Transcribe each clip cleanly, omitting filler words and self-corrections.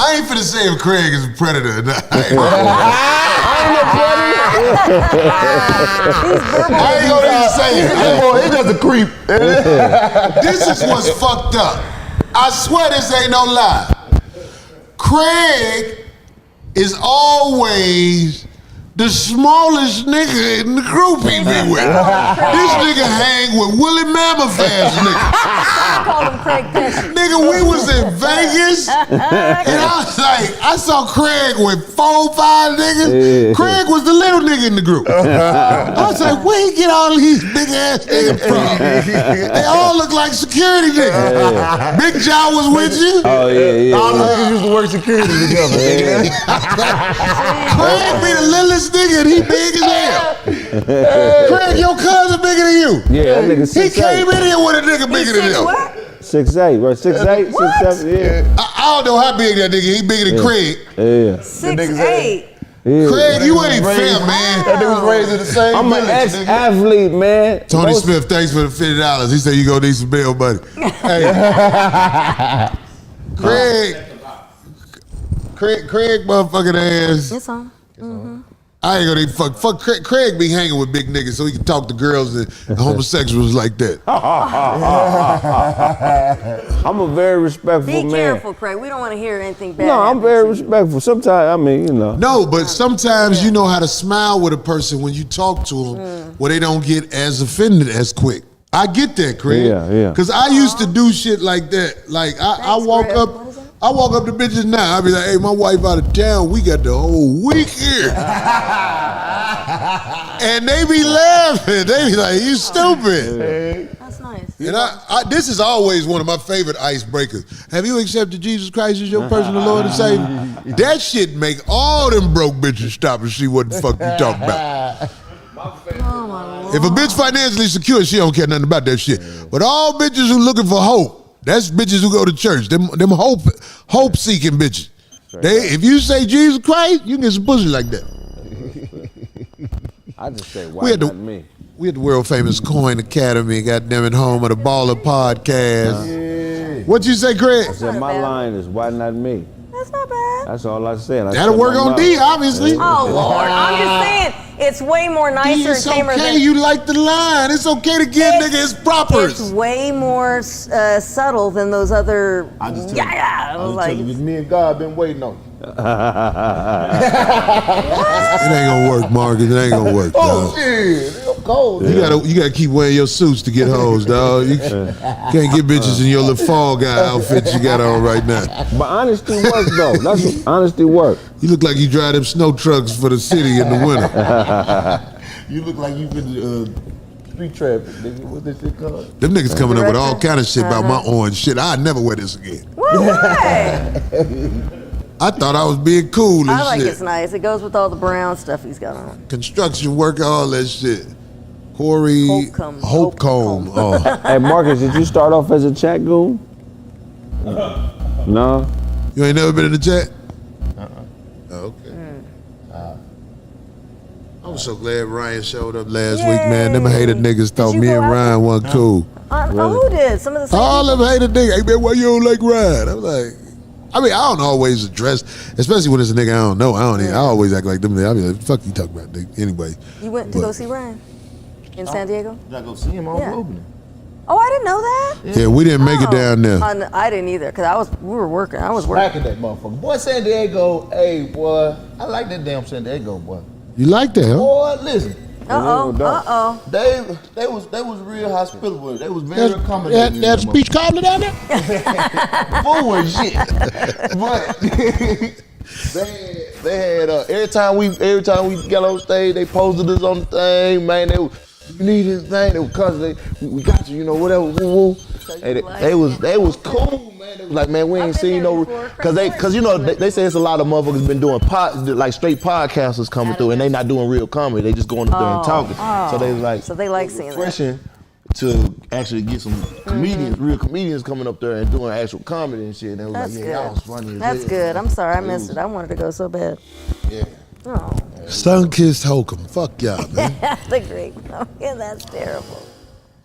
I ain't finna say if Craig is a predator or not. I ain't gonna even say it. He's just a creep. This is what's fucked up. I swear this ain't no lie. Craig is always the smallest nigga in the group he be with. This nigga hang with Willie Mammoth ass nigga. I call him Craig Pesci. Nigga, we was in Vegas, and I was like, I saw Craig with 4 or 5 niggas. Craig was the little nigga in the group. I was like, where he get all these big ass niggas from? They all look like security niggas. Big John was with you. Oh, yeah. All the niggas used to work security together. Craig be the littlest nigga, and he big as hell. Craig, your cousin bigger than you. Yeah, that nigga 6'8". He came in here with a nigga bigger than him. 6'8", bro. 6'8", 6'7", yeah. I don't know how big that nigga. He bigger than Craig. Yeah. 6'8". Yeah. Craig, you ain't fair, man. That nigga was raised in the same I'm an village, ex-athlete, man. Tony Smith, thanks for the $50. He said you gonna need some bail money. Hey, Craig, motherfucking ass. It's on. Mm-hmm. I ain't gonna even fuck. Craig be hanging with big niggas so he can talk to girls and homosexuals like that. I'm a very respectful man. Be careful, Craig. We don't want to hear anything bad. No, I'm very respectful. Sometimes, I mean, you know. No, but sometimes you know how to smile with a person when you talk to them where they don't get as offended as quick. I get that, Craig. Yeah. Because I used to do shit like that. Like, I walk up to bitches now. I be like, hey, my wife out of town. We got the whole week here. And they be laughing. They be like, you stupid. That's nice. And this is always one of my favorite icebreakers. Have you accepted Jesus Christ as your personal Lord and Savior? That shit make all them broke bitches stop and see what the fuck you talking about. If a bitch financially secure, she don't care nothing about that shit. But all bitches who looking for hope, that's bitches who go to church. Them hope-seeking bitches. If you say Jesus Christ, you can get some pussy like that. I just say, why not me? We had the world famous Coin Academy, goddamn it, home of the Baller Podcast. What you say, Craig? I said, my line is, why not me? That's not bad. That's all I said. That'll work on D, obviously. Oh, Lord. I'm just saying, it's way more nicer and tamer than... It's okay, than... you like the line. It's okay to give nigga his propers. It's way more subtle than those other... I just tell you, me and God been waiting on you. It ain't gonna work, Marcus. It ain't gonna work, dog. Shit. I'm cold. You gotta keep wearing your suits to get hoes, dog. You can't get bitches in your little fall guy outfit you got on right now. But honesty works, though. That's what honesty works. You look like you drive them snow trucks for the city in the winter. You look like you've been street traffic, nigga. What's that shit called? Them niggas coming up with all kind of shit about my orange shit. I'd never wear this again. Why? I thought I was being cool and I like shit. it's nice. It goes with all the brown stuff he's got on. Construction worker, all that shit. Corey Holcomb. Oh. Hey, Marcus, did you start off as a chat goon? No? You ain't never been in the chat? Oh, okay. I'm so glad Ryan showed up last week, man. Them hated niggas thought me and Ryan wasn't cool. Who did? Some of the same all people? them hated niggas. Hey, man, why you don't like Ryan? I'm like... I mean, I don't always address, especially when it's a nigga I don't know. I always act like them. I be like, fuck you talking about, nigga. Anyway. You went to go see Ryan in San Diego? You gotta go see him on opening. Oh, I didn't know that. Yeah, we didn't make it down there. I didn't either, because we were working. I was working. Smacking that motherfucker. Boy, San Diego, hey, boy. I like that damn San Diego, boy. You like that, huh? Boy, listen. They was real hospitable. They was very accommodating. That speech cobbler down there? Fool and shit. But they had every time we got on stage, they posted us on the thing, man. You need this thing. They was cussing. We got you, you know, whatever. Woo. They was cool, man. They was like, man, we ain't seen no, cause you know they say it's a lot of motherfuckers been doing like straight podcasters coming through, and they not doing real comedy. They just going up there and talking. So they was like, so they like seeing that. To actually get some comedians, real comedians coming up there and doing actual comedy and shit. And they was like, yeah, that was funny. That's good. I'm sorry I missed it. I wanted to go so bad. Yeah. Oh. Sun-kissed Holcomb. Fuck y'all, man. The great. Yeah, that's terrible.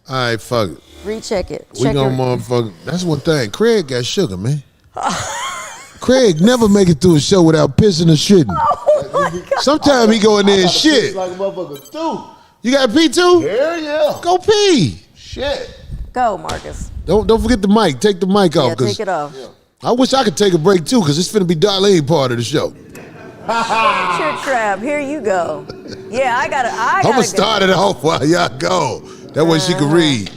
All right, fuck it. Recheck it. We gonna motherfucker. That's one thing. Craig got sugar, man. Craig never make it through a show without pissing or shitting. Oh my God. Sometimes he go in there and shit. Like a motherfucker too. You got to pee too? Yeah. Go pee. Shit. Go, Marcus. Don't forget the mic. Take the mic off. Yeah, 'cause take it off. I wish I could take a break too, because it's finna be Darlene part of the show. Chit trap. Here you go. Yeah, I gotta I'm gonna start it off while y'all go. That way she can read.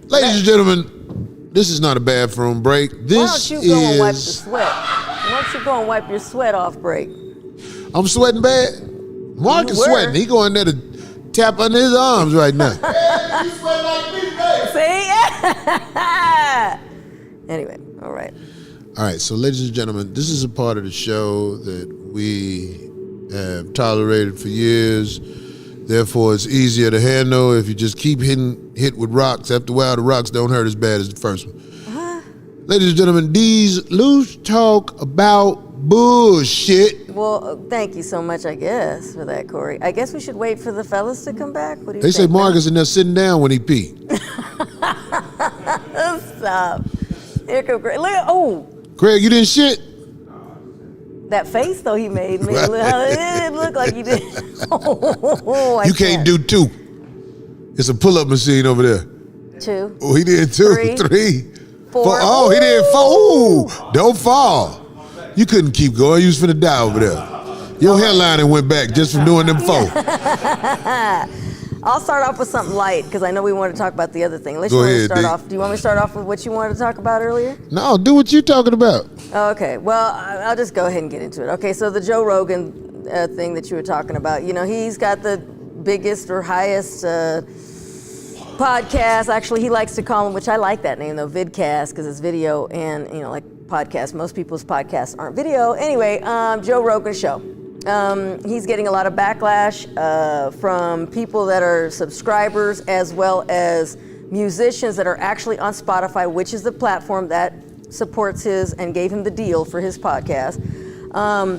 Ladies and gentlemen, this is not a bathroom break. This Why don't you go and wipe the is. sweat? Why don't you go and wipe your sweat off, break? I'm sweating bad. Mark is You were. sweating. He going there to tap under his arms right now. See? Anyway, all right. All right, so ladies and gentlemen, this is a part of the show that we have tolerated for years. Therefore, it's easier to handle if you just keep hit with rocks. After a while, the rocks don't hurt as bad as the first one. Ladies and gentlemen, these loose talk about bullshit. Well, thank you so much, I guess, for that, Corey. I guess we should wait for the fellas to come back. What do you They say think? Marcus in there sitting down when he pee. Stop. Here come Greg. Look at, oh, Craig, you didn't shit? that face, though, he made me. It looked like he did. Oh, I You can't do two. It's a pull-up machine over there. two. Oh, he did two. Three. Three. Four. Four. Oh, he did four. Ooh, don't fall. You couldn't keep going. You was finna die over there. Your hairline went back just from doing them four. I'll start off with something light because I know we want to talk about the other thing. Let's Go ahead, start D. off. Do you want me to start off with what you wanted to talk about earlier? No, do what you talking about. Okay, well, I'll just go ahead and get into it. Okay, so the Joe Rogan thing that you were talking about, you know, he's got the biggest or highest podcast. Actually, he likes to call them, which I like that name though, vidcast, because it's video and, you know, like podcast. Most people's podcasts aren't video. Anyway, Joe Rogan show. He's getting a lot of backlash from people that are subscribers as well as musicians that are actually on Spotify, which is the platform that supports his and gave him the deal for his podcast,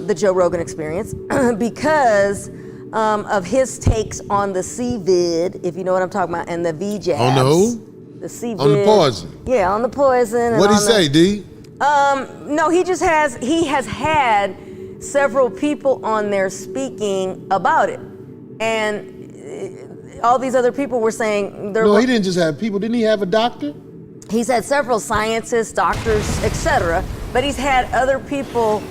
the Joe Rogan Experience, because of his takes on the C-vid, if you know what I'm talking about, and the V-jabs. On the who? The C-vid. On the poison. Yeah, on the poison. What'd he say, D? No, he has had several people on there speaking about it. And all these other people were saying... No, he didn't just have people. Didn't he have a doctor? He's had several scientists, doctors, etc. But he's had other people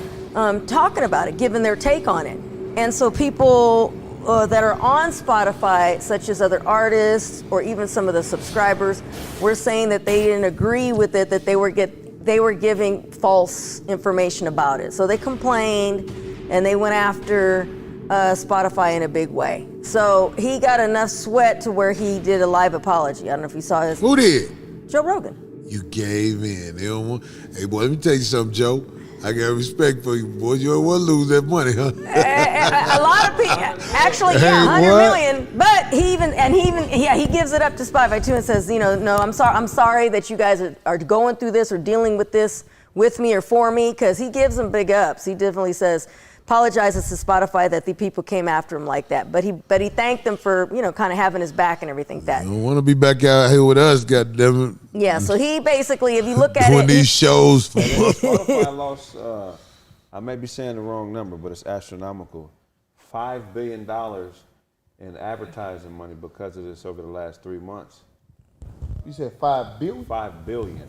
talking about it, giving their take on it. And so people that are on Spotify, such as other artists or even some of the subscribers, were saying that they didn't agree with it, that they were giving false information about it. So they complained and they went after Spotify in a big way. So he got enough sweat to where he did a live apology. I don't know if you saw his. Who did? Joe Rogan. You gave in. They don't want. Hey, boy, let me tell you something, Joe. I got respect for you, boy. You don't want to lose that money, huh? A lot of people, actually, Hey, yeah, 100 what? million. But he gives it up to Spotify too and says, you know, no, I'm sorry that you guys are going through this or dealing with this with me or for me, because he gives them big ups. He definitely says, apologizes to Spotify that the people came after him like that. But he thanked them for, you know, kind of having his back and everything. I don't want to be back out here with us, goddammit. Yeah, so he basically, if you look at Doing it, these shows. Spotify lost, I may be saying the wrong number, but it's astronomical. $5 billion in advertising money because of this over the last 3 months. You said 5 billion? $5 billion.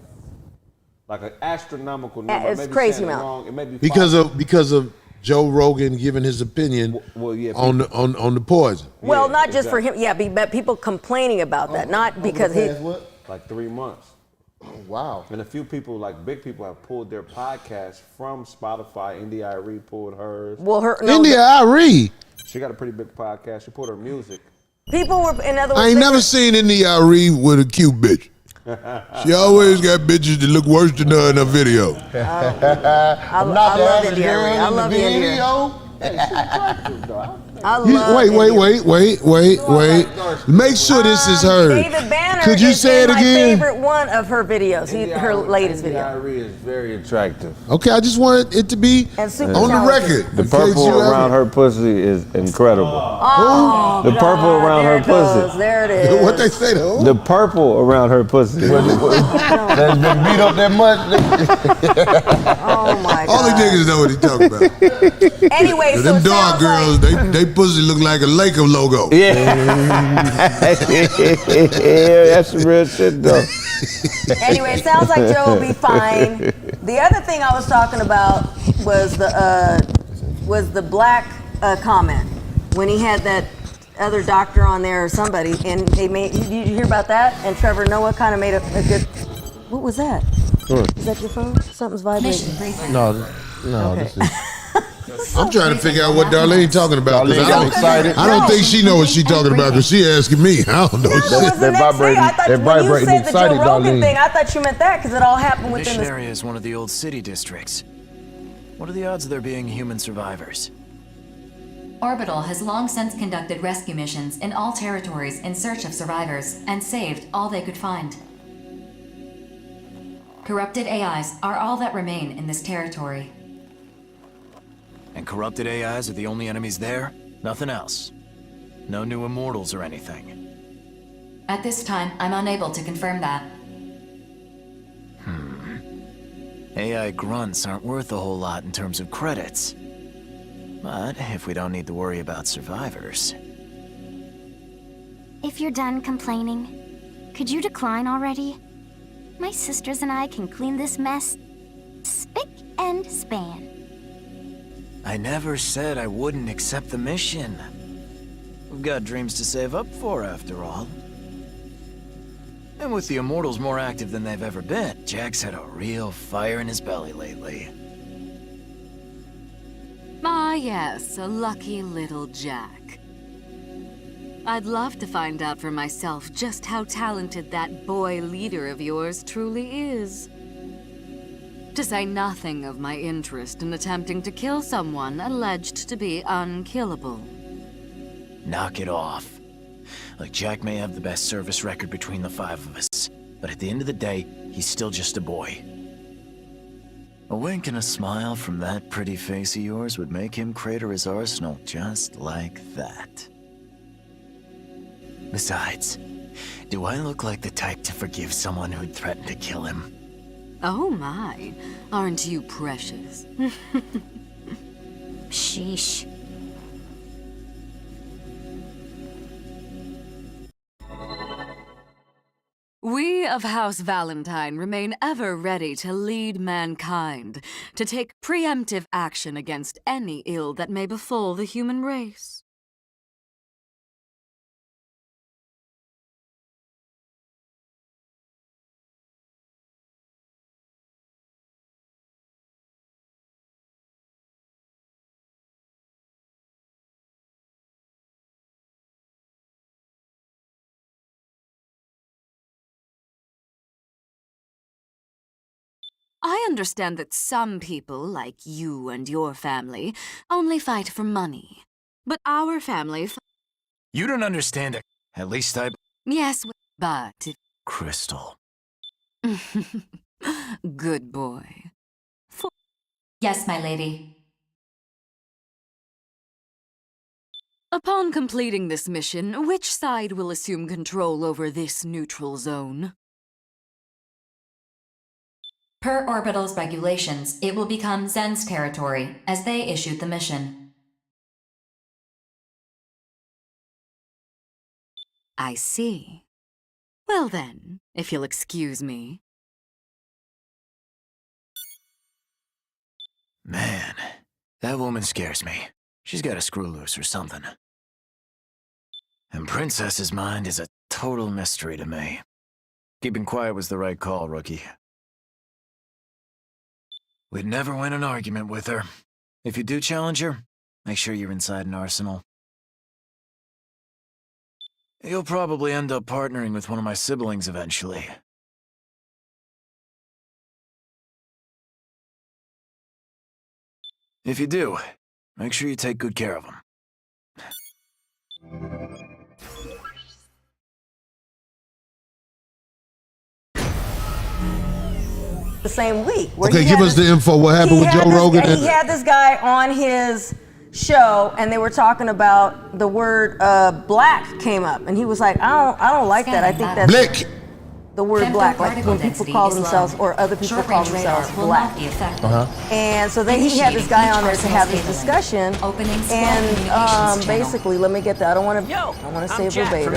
Like an astronomical number. It's I may be crazy saying it amount. wrong. It may be because of Joe Rogan giving his opinion Well, yeah, on the poison. well, Yeah, not just for exactly. him, but people complaining about that, not because he. What? like 3 months. Oh, wow. And a few people, like big people, have pulled their podcasts from Spotify. NDIRE pulled hers. Well, India Irie. She got a pretty big podcast. She pulled her music. people were, in other words, I ain't they never were- seen India Irie with a cute bitch. She always got bitches that look worse than her in her video. I love India. I love India. video. I love Wait. Make sure this is heard. David Banner Could you is say it my again? favorite one of her videos. Her latest video. THHEEEEE is very attractive. Okay, I just wanted it to be And super on the talented. record. The in purple case you around ever- her pussy is incredible. Oh, The purple God, around there her it goes. pussy. There it is. What they say though? The purple around her pussy. That's been beat up that much. Oh my All the God. niggas know what he talking about. Anyway, so Them it dark sounds girls, like, they pussy look like a Laker logo. Yeah. That's some real shit though. anyway, it sounds like Joe will be fine. The other thing I was talking about was the black comment when he had that other doctor on there or somebody, and they made. Did you hear about that? And Trevor Noah kind of made a good. What was that? Is that your phone? Something's vibrating. No, this is. I'm trying to figure out what Darlene talking about. 'Cause Darlene got excited. I don't think she know what she talking about because she asking me. I don't know No, it shit. was the They're next vibrating- thing. I thought they're when you vibrating said the Joe excited, Rogan Darlene. thing, I thought you meant that because it all happened The within mission the. area is one of the old city districts. What are the odds of there being human survivors? Orbital has long since conducted rescue missions in all territories in search of survivors and saved all they could find. Corrupted AIs are all that remain in this territory. And corrupted AIs are the only enemies there? Nothing else? No new immortals or anything? At this time, I'm unable to confirm that. AI grunts aren't worth a whole lot in terms of credits. But if we don't need to worry about survivors... If you're done complaining, could you decline already? My sisters and I can clean this mess spick and span. I never said I wouldn't accept the mission. We've got dreams to save up for, after all. And with the Immortals more active than they've ever been, Jack's had a real fire in his belly lately. Ah, yes, a lucky little Jack. I'd love to find out for myself just how talented that boy leader of yours truly is. To say nothing of my interest in attempting to kill someone alleged to be unkillable. Knock it off. Like, Jack may have the best service record between the five of us, but at the end of the day, he's still just a boy. A wink and a smile from that pretty face of yours would make him crater his arsenal just like that. Besides, do I look like the type to forgive someone who'd threaten to kill him? Oh my, aren't you precious? Sheesh. We of House Valentine remain ever ready to lead mankind, to take preemptive action against any ill that may befall the human race. I understand that some people, like you and your family, only fight for money. But our family You don't understand it. At least I... yes, but... Crystal. Good boy. Yes, my lady. Upon completing this mission, which side will assume control over this neutral zone? Per Orbital's regulations, it will become Zen's territory, as they issued the mission. I see. Well then, if you'll excuse me. Man, that woman scares me. She's got a screw loose or something. And Princess's mind is a total mystery to me. Keeping quiet was the right call, rookie. We'd never win an argument with her. If you do challenge her, make sure you're inside an arsenal. You'll probably end up partnering with one of my siblings eventually. If you do, make sure you take good care of them. The same week. Where Okay, he give had us the info. What happened with Joe Rogan? He had this guy on his show, and they were talking about the word black came up, and he was like, I don't like that. I think that's Blick. the word black, like when people call themselves or other people call themselves black. And so then he had this guy on there to have this discussion, and basically, let me get that. I want to say it verbatim.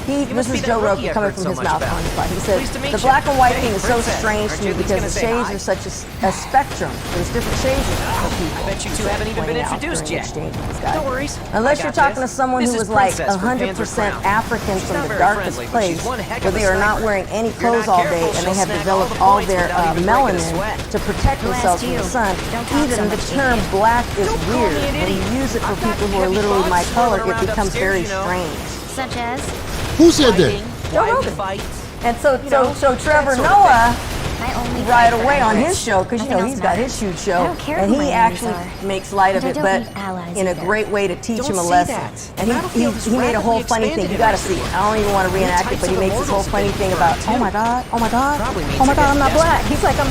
This is Joe Rogan coming from his mouth on the spot. He said, the black and white thing is so strange to me because the shades are such a spectrum. There's different shades of people. I bet you two haven't even been introduced yet. No worries. Unless you're talking to someone who was like 100% African from the darkest place, where they are not wearing any clothes all day and they have developed all their melanin to protect themselves from the sun. Even the term black is weird. When you use it for people who are literally my color, it becomes very strange. Such as? Who said that? Joe Rogan. And so Trevor Noah right away on his show, because he's got his huge show, and he actually makes light of it, but in a great way to teach him a lesson. And he made a whole funny thing. You got to see it. I don't even want to reenact it, but he makes this whole funny thing about, oh my God, I'm not black. He's like, I'm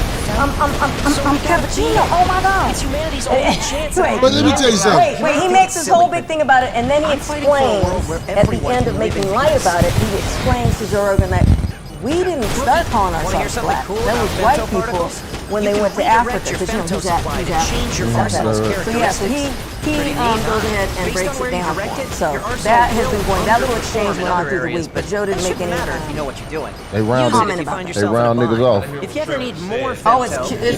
cappuccino. Oh my God. It's humanity's only chance. But let me tell you something. Wait, he makes this whole big thing about it, and then he explains at the end of making light about it. He explains to Joe Rogan that we didn't start calling ourselves black. That was white people when they went to Africa, because he's African. So he goes ahead and breaks it down for him. So that has been going. That little exchange went on through the week, but Joe didn't make any. You know what you're doing. They round niggas off. If you ever need more it's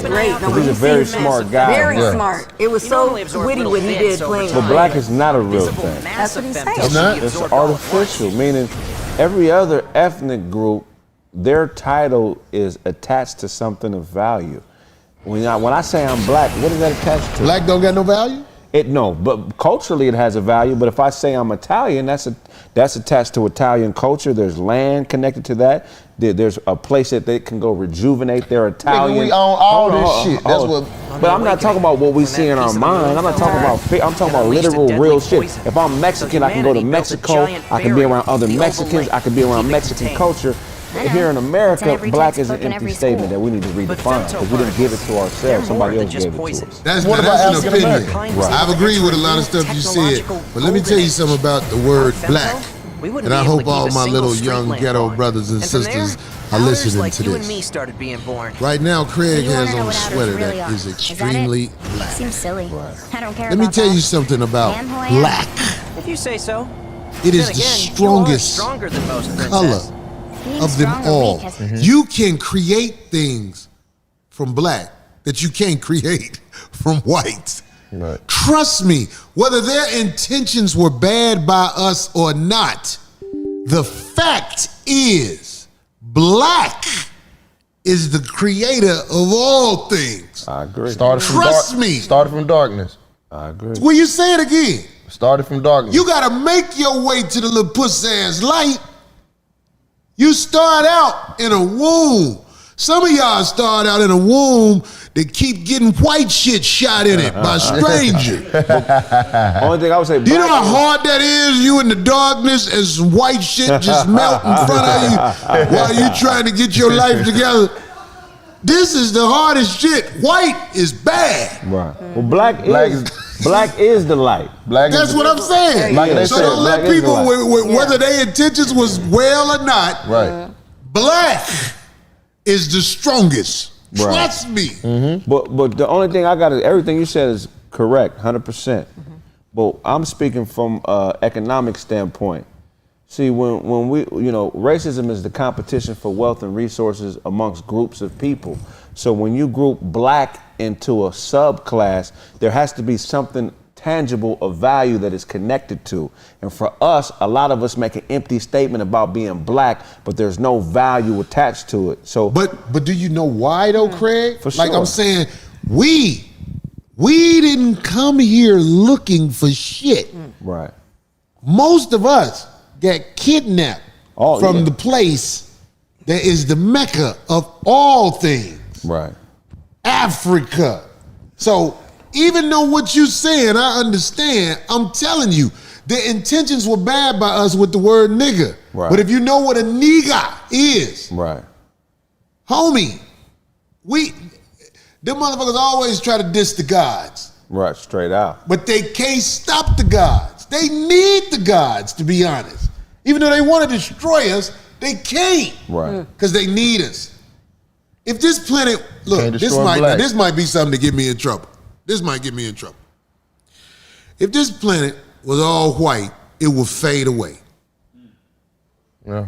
great. No, He's a very smart guy. Very smart. It was so witty what he did playing. But black is not a real thing. That's what he's saying. It's not? It's artificial, meaning every other ethnic group, their title is attached to something of value. When I say I'm black, what is that attached to? Black don't got no value? No, but culturally it has a value. But if I say I'm Italian, that's attached to Italian culture. There's land connected to that. There's a place that they can go rejuvenate their Italian. Nigga, we own all this shit. That's what. But I'm not talking about what we see in our mind. I'm not talking about. I'm talking about literal, real shit. If I'm Mexican, I can go to Mexico. I can be around other Mexicans. I can be around Mexican culture. Here in America, black is an empty statement that we need to redefine because we didn't give it to ourselves. Somebody else gave it to us. That's an opinion. Right. I've agreed with a lot of stuff you said, but let me tell you something about the word black. And I hope all my little young ghetto brothers and sisters are listening to this. Right now, Craig has on a sweater that is extremely black. Seems silly. I don't care. Let me tell you something about black. If you say so. It is the strongest color of them all. You can create things from black that you can't create from white. Right. Trust me, whether their intentions were bad by us or not, the fact is black is the creator of all things. I agree. Trust me. Started from darkness. I agree. Will you say it again? Started from darkness. You gotta make your way to the little puss ass light. You start out in a womb. Some of y'all start out in a womb that keep getting white shit shot in it by strangers. Only thing I would say, do you know how hard that is? You in the darkness and some white shit just melt in front of you while you trying to get your life together. This is the hardest shit. White is bad. Right. Well, black is the light. That's what I'm saying. So don't let people, whether their intentions was well or not, right. Black is the strongest. Right. Trust me. Mm-hmm. But the only thing I got is everything you said is correct, 100%. But I'm speaking from an economic standpoint. See, when we, racism is the competition for wealth and resources amongst groups of people. So when you group black into a subclass, there has to be something tangible of value that is connected to. And for us, a lot of us make an empty statement about being black, but there's no value attached to it. So, but do you know why though, Craig? For sure. Like I'm saying, we didn't come here looking for shit. Right. Most of us got kidnapped from the place that is the Mecca of all things. Right. Africa. So even though what you're saying, I understand, I'm telling you, The intentions were bad by us with the word nigga. Right. But if you know what a nigga is, Right. homie, them motherfuckers always try to diss the gods. Right, straight out. But they can't stop the gods. They need the gods, to be honest. Even though they want to destroy us, they can't. Right. Because they need us. If this planet, look, Can't this destroy black. might be something to get me in trouble. This might get me in trouble. If this planet was all white, it would fade away. Yeah.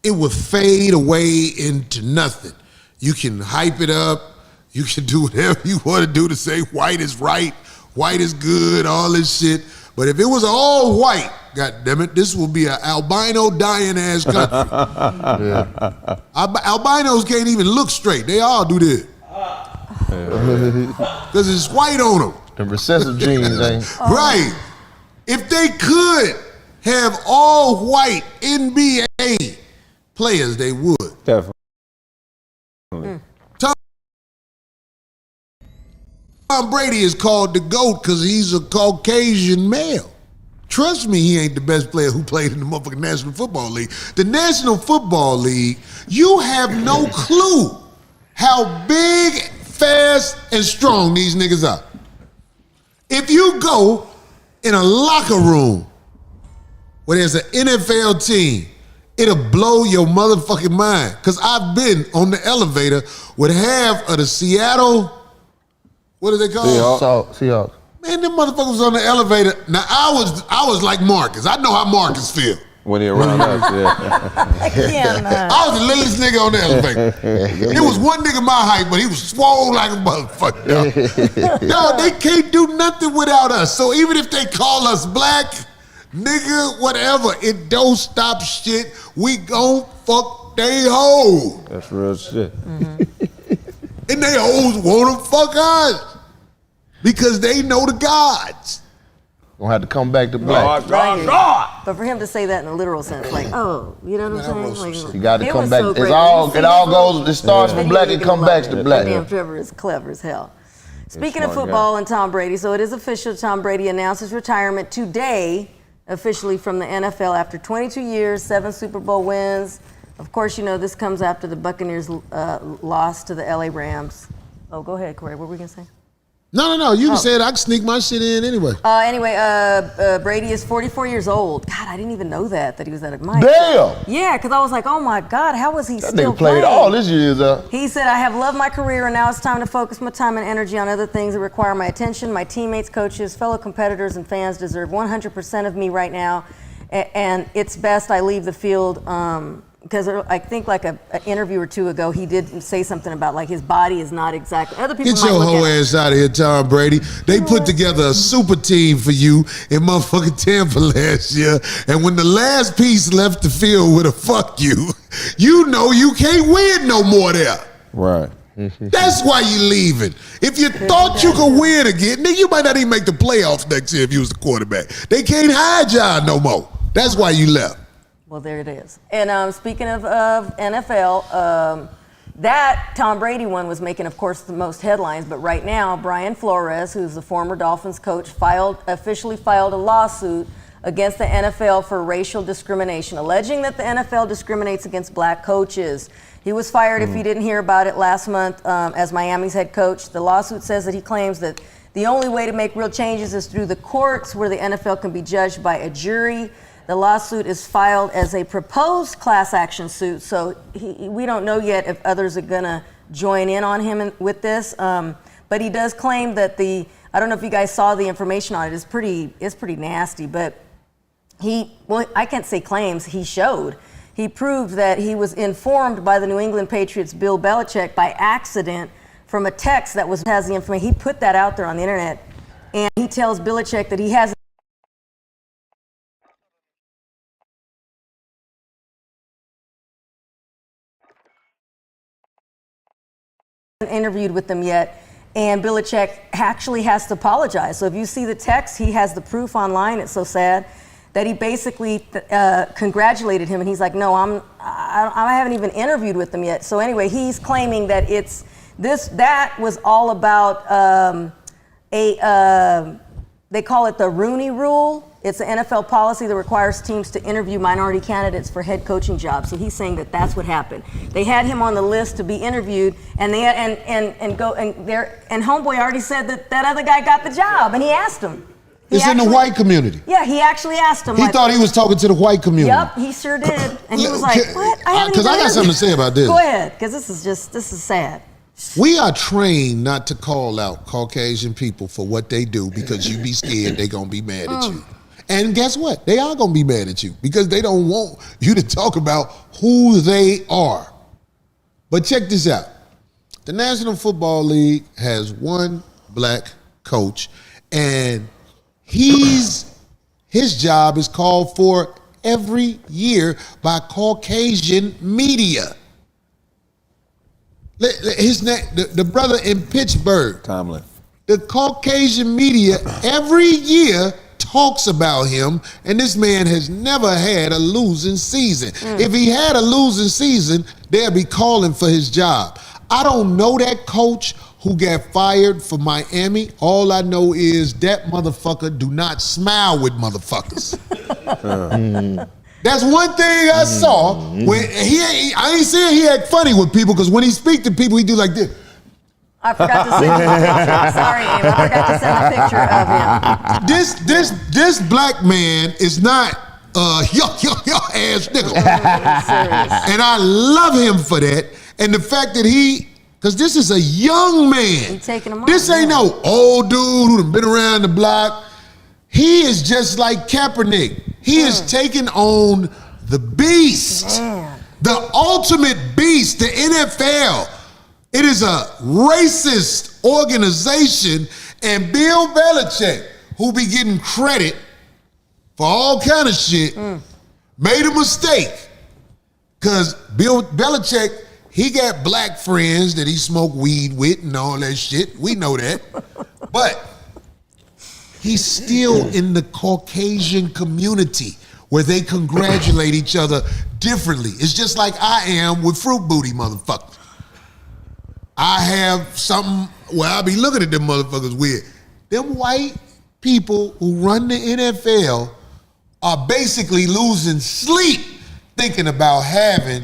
It would fade away into nothing. You can hype it up. You can do whatever you want to do to say white is right, white is good, all this shit. But if it was all white, God damn it, this will be an albino dying ass country. Albinos can't even look straight. They all do this. Because it's white on them. The recessive genes, ain't. Right. If they could have all white NBA players, they would. Definitely. Tom Brady is called the GOAT because he's a Caucasian male. Trust me, he ain't the best player who played in the motherfucking National Football League. The National Football League, you have no clue how big, fast, and strong these niggas are. If you go in a locker room where there's an NFL team, it'll blow your motherfucking mind. Because I've been on the elevator with half of the Seattle, what are they called? Seahawks. Man, them motherfuckers on the elevator. Now, I was like Marcus. I know how Marcus feel. When he around us, yeah. I was the littlest nigga on the elevator. There was one nigga my height, but he was swole like a motherfucker. Yo, they can't do nothing without us. So even if they call us black, nigga, whatever, it don't stop shit. We gon' fuck they hoes. That's real shit. And they hoes wanna fuck us. Because they know the gods. Gonna have to come back to black. God. But for him to say that in a literal sense, like, oh, you know what I'm saying? Like, You got to it come was back. so It great. all When you see goes. It starts from black. It comes back to black. Damn, Trevor is clever as hell. Speaking of smart football and Tom Brady, so it is official. Tom Brady announced his retirement today, officially from the NFL after 22 years, 7 Super Bowl wins. Of course, you know this comes after the Buccaneers loss to the LA Rams. Oh, go ahead, Corey. What were we gonna say? No. You said I can sneak my shit in anyway. Brady is 44 years old. God, I didn't even know that he was that young. Damn. Yeah, because I was like, oh my God, how was he That still nigga played playing? all his years up. He said, I have loved my career and now it's time to focus my time and energy on other things that require my attention. My teammates, coaches, fellow competitors, and fans deserve 100% of me right now. And it's best I leave the field because I think like an interview or two ago, he did say something about like his body is not exactly. Other people Get might your look whole at it. ass out of here, Tom Brady. They put together a super team for you in motherfucking Tampa last year. And when the last piece left the field with a fuck you, you know you can't win no more there. Right. That's why you leaving. If you thought you could win again, nigga, you might not even make the playoffs next year if you was the quarterback. They can't hide y'all no more. That's why you left. Well, there it is. And speaking of NFL, that Tom Brady one was making, of course, the most headlines. But right now, Brian Flores, who's the former Dolphins coach, officially filed a lawsuit against the NFL for racial discrimination, alleging that the NFL discriminates against black coaches. He was fired, if you didn't hear about it, last month as Miami's head coach. The lawsuit says that he claims that the only way to make real changes is through the courts, where the NFL can be judged by a jury. The lawsuit is filed as a proposed class action suit, so we don't know yet if others are gonna join in on him with this. But he does claim that I don't know if you guys saw the information on it. It's pretty nasty. But I can't say claims. He showed. He proved that he was informed by the New England Patriots' Bill Belichick by accident from a text that has the information. He put that out there on the internet, and he tells Belichick that he hasn't interviewed with them yet, and Belichick actually has to apologize. So if you see the text, he has the proof online. It's so sad that he basically congratulated him, and he's like, no, I haven't even interviewed with them yet. So anyway, he's claiming that that was all about They call it the Rooney Rule. It's an NFL policy that requires teams to interview minority candidates for head coaching jobs. So he's saying that that's what happened. They had him on the list to be interviewed, and homeboy already said that other guy got the job, and he asked him. It's in the white community. Yeah, he actually asked him. He thought he was talking to the white community. Yep, he sure did. And he was like, what? Because I got something to say about this. Go ahead, because this is sad. We are trained not to call out Caucasian people for what they do because you be scared they're going to be mad at you. And guess what? They are going to be mad at you because they don't want you to talk about who they are. But check this out. The National Football League has one black coach, and his job is called for every year by Caucasian media. His name, the brother in Pittsburgh, Tomlin. the Caucasian media every year talks about him, and this man has never had a losing season. If he had a losing season, they'd be calling for his job. I don't know that coach who got fired for Miami. All I know is that motherfucker do not smile with motherfuckers. That's one thing I saw. When I ain't saying he act funny with people, because when he speak to people, he do like this. I forgot to send you a picture. Sorry, Abe. I forgot to send a picture of him. This black man is not ass nigga. And I love him for that. And the fact that because this is a young man. He taking him on. This ain't no old dude who done been around the block. He is just like Kaepernick. He is taking on the beast. The ultimate beast, the NFL. It is a racist organization, and Bill Belichick, who be getting credit for all kind of shit, made a mistake. Because Bill Belichick, he got black friends that he smoked weed with and all that shit. We know that. But he's still in the Caucasian community where they congratulate each other differently. It's just like I am with Fruit Booty motherfuckers. I have something where I be looking at them motherfuckers weird. Them white people who run the NFL are basically losing sleep thinking about having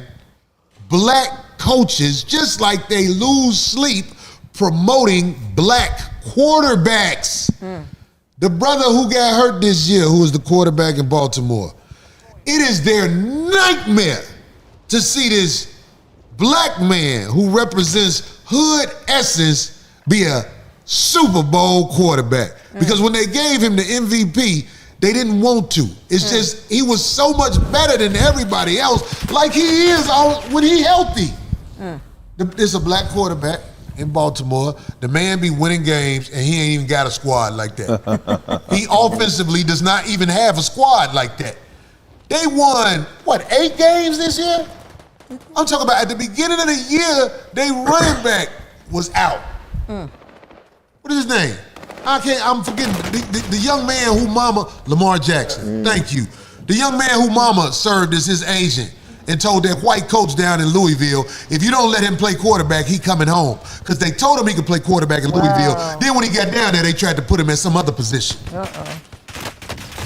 black coaches, just like they lose sleep promoting black quarterbacks. The brother who got hurt this year, who was the quarterback in Baltimore, it is their nightmare to see this black man who represents hood essence be a Super Bowl quarterback. Because when they gave him the MVP, they didn't want to. It's just, he was so much better than everybody else, like he is when he healthy. It's a black quarterback in Baltimore. The man be winning games, and he ain't even got a squad like that. He offensively does not even have a squad like that. They won, 8 games this year? I'm talking about at the beginning of the year, they running back was out. What is his name? I'm forgetting. The young man who mama, Lamar Jackson, thank you. The young man who mama served as his agent and told that white coach down in Louisville, if you don't let him play quarterback, he coming home. Because they told him he could play quarterback in Louisville. Then when he got down there, they tried to put him at some other position.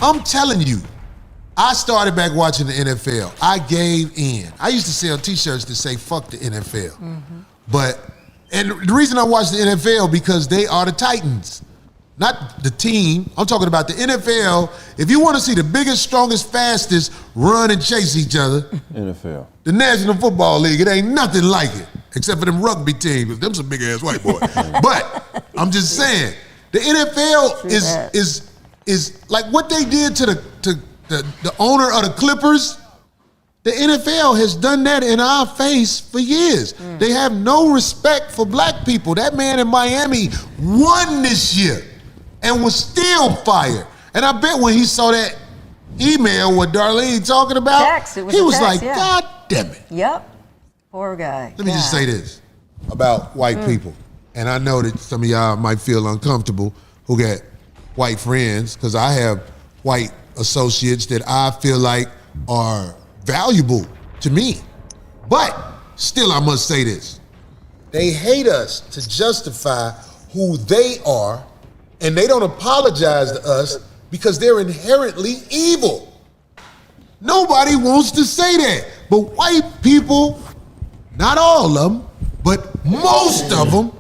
I'm telling you, I started back watching the NFL. I gave in. I used to sell t-shirts that say, fuck the NFL. And the reason I watch the NFL, because they are the Titans. Not the team. I'm talking about the NFL. If you want to see the biggest, strongest, fastest run and chase each other, NFL. The National Football League, it ain't nothing like it, except for them rugby teams. Them some big-ass white boys. But I'm just saying, the NFL is like what they did to the owner of the Clippers. The NFL has done that in our face for years. They have no respect for black people. That man in Miami won this year and was still fired. And I bet when he saw that email with Darlene talking about, he was like, God damn it. Yep. Poor guy. Let me just say this about white people. And I know that some of y'all might feel uncomfortable who got white friends, because I have white associates that I feel like are valuable to me. But still, I must say this. They hate us to justify who they are And they don't apologize to us because they're inherently evil. Nobody wants to say that. But white people, not all of them, but most of them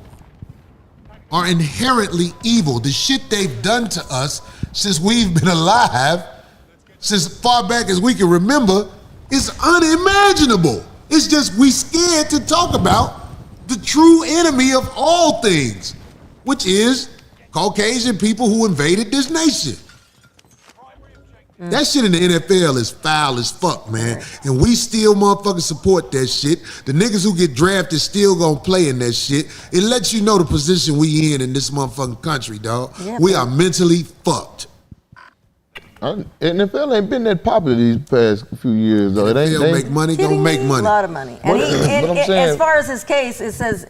are inherently evil. The shit they've done to us since we've been alive, since far back as we can remember, is unimaginable. It's just we scared to talk about the true enemy of all things, which is Caucasian people who invaded this nation. That shit in the NFL is foul as fuck, man. And we still motherfucking support that shit. The niggas who get drafted still gonna play in that shit. It lets you know the position we in this motherfucking country, dog. Yeah, we are mentally fucked. NFL ain't been that popular these past few years, though. They'll make money, Kidding gonna make me? money. A lot of money. And But I'm saying- as far as his case, it says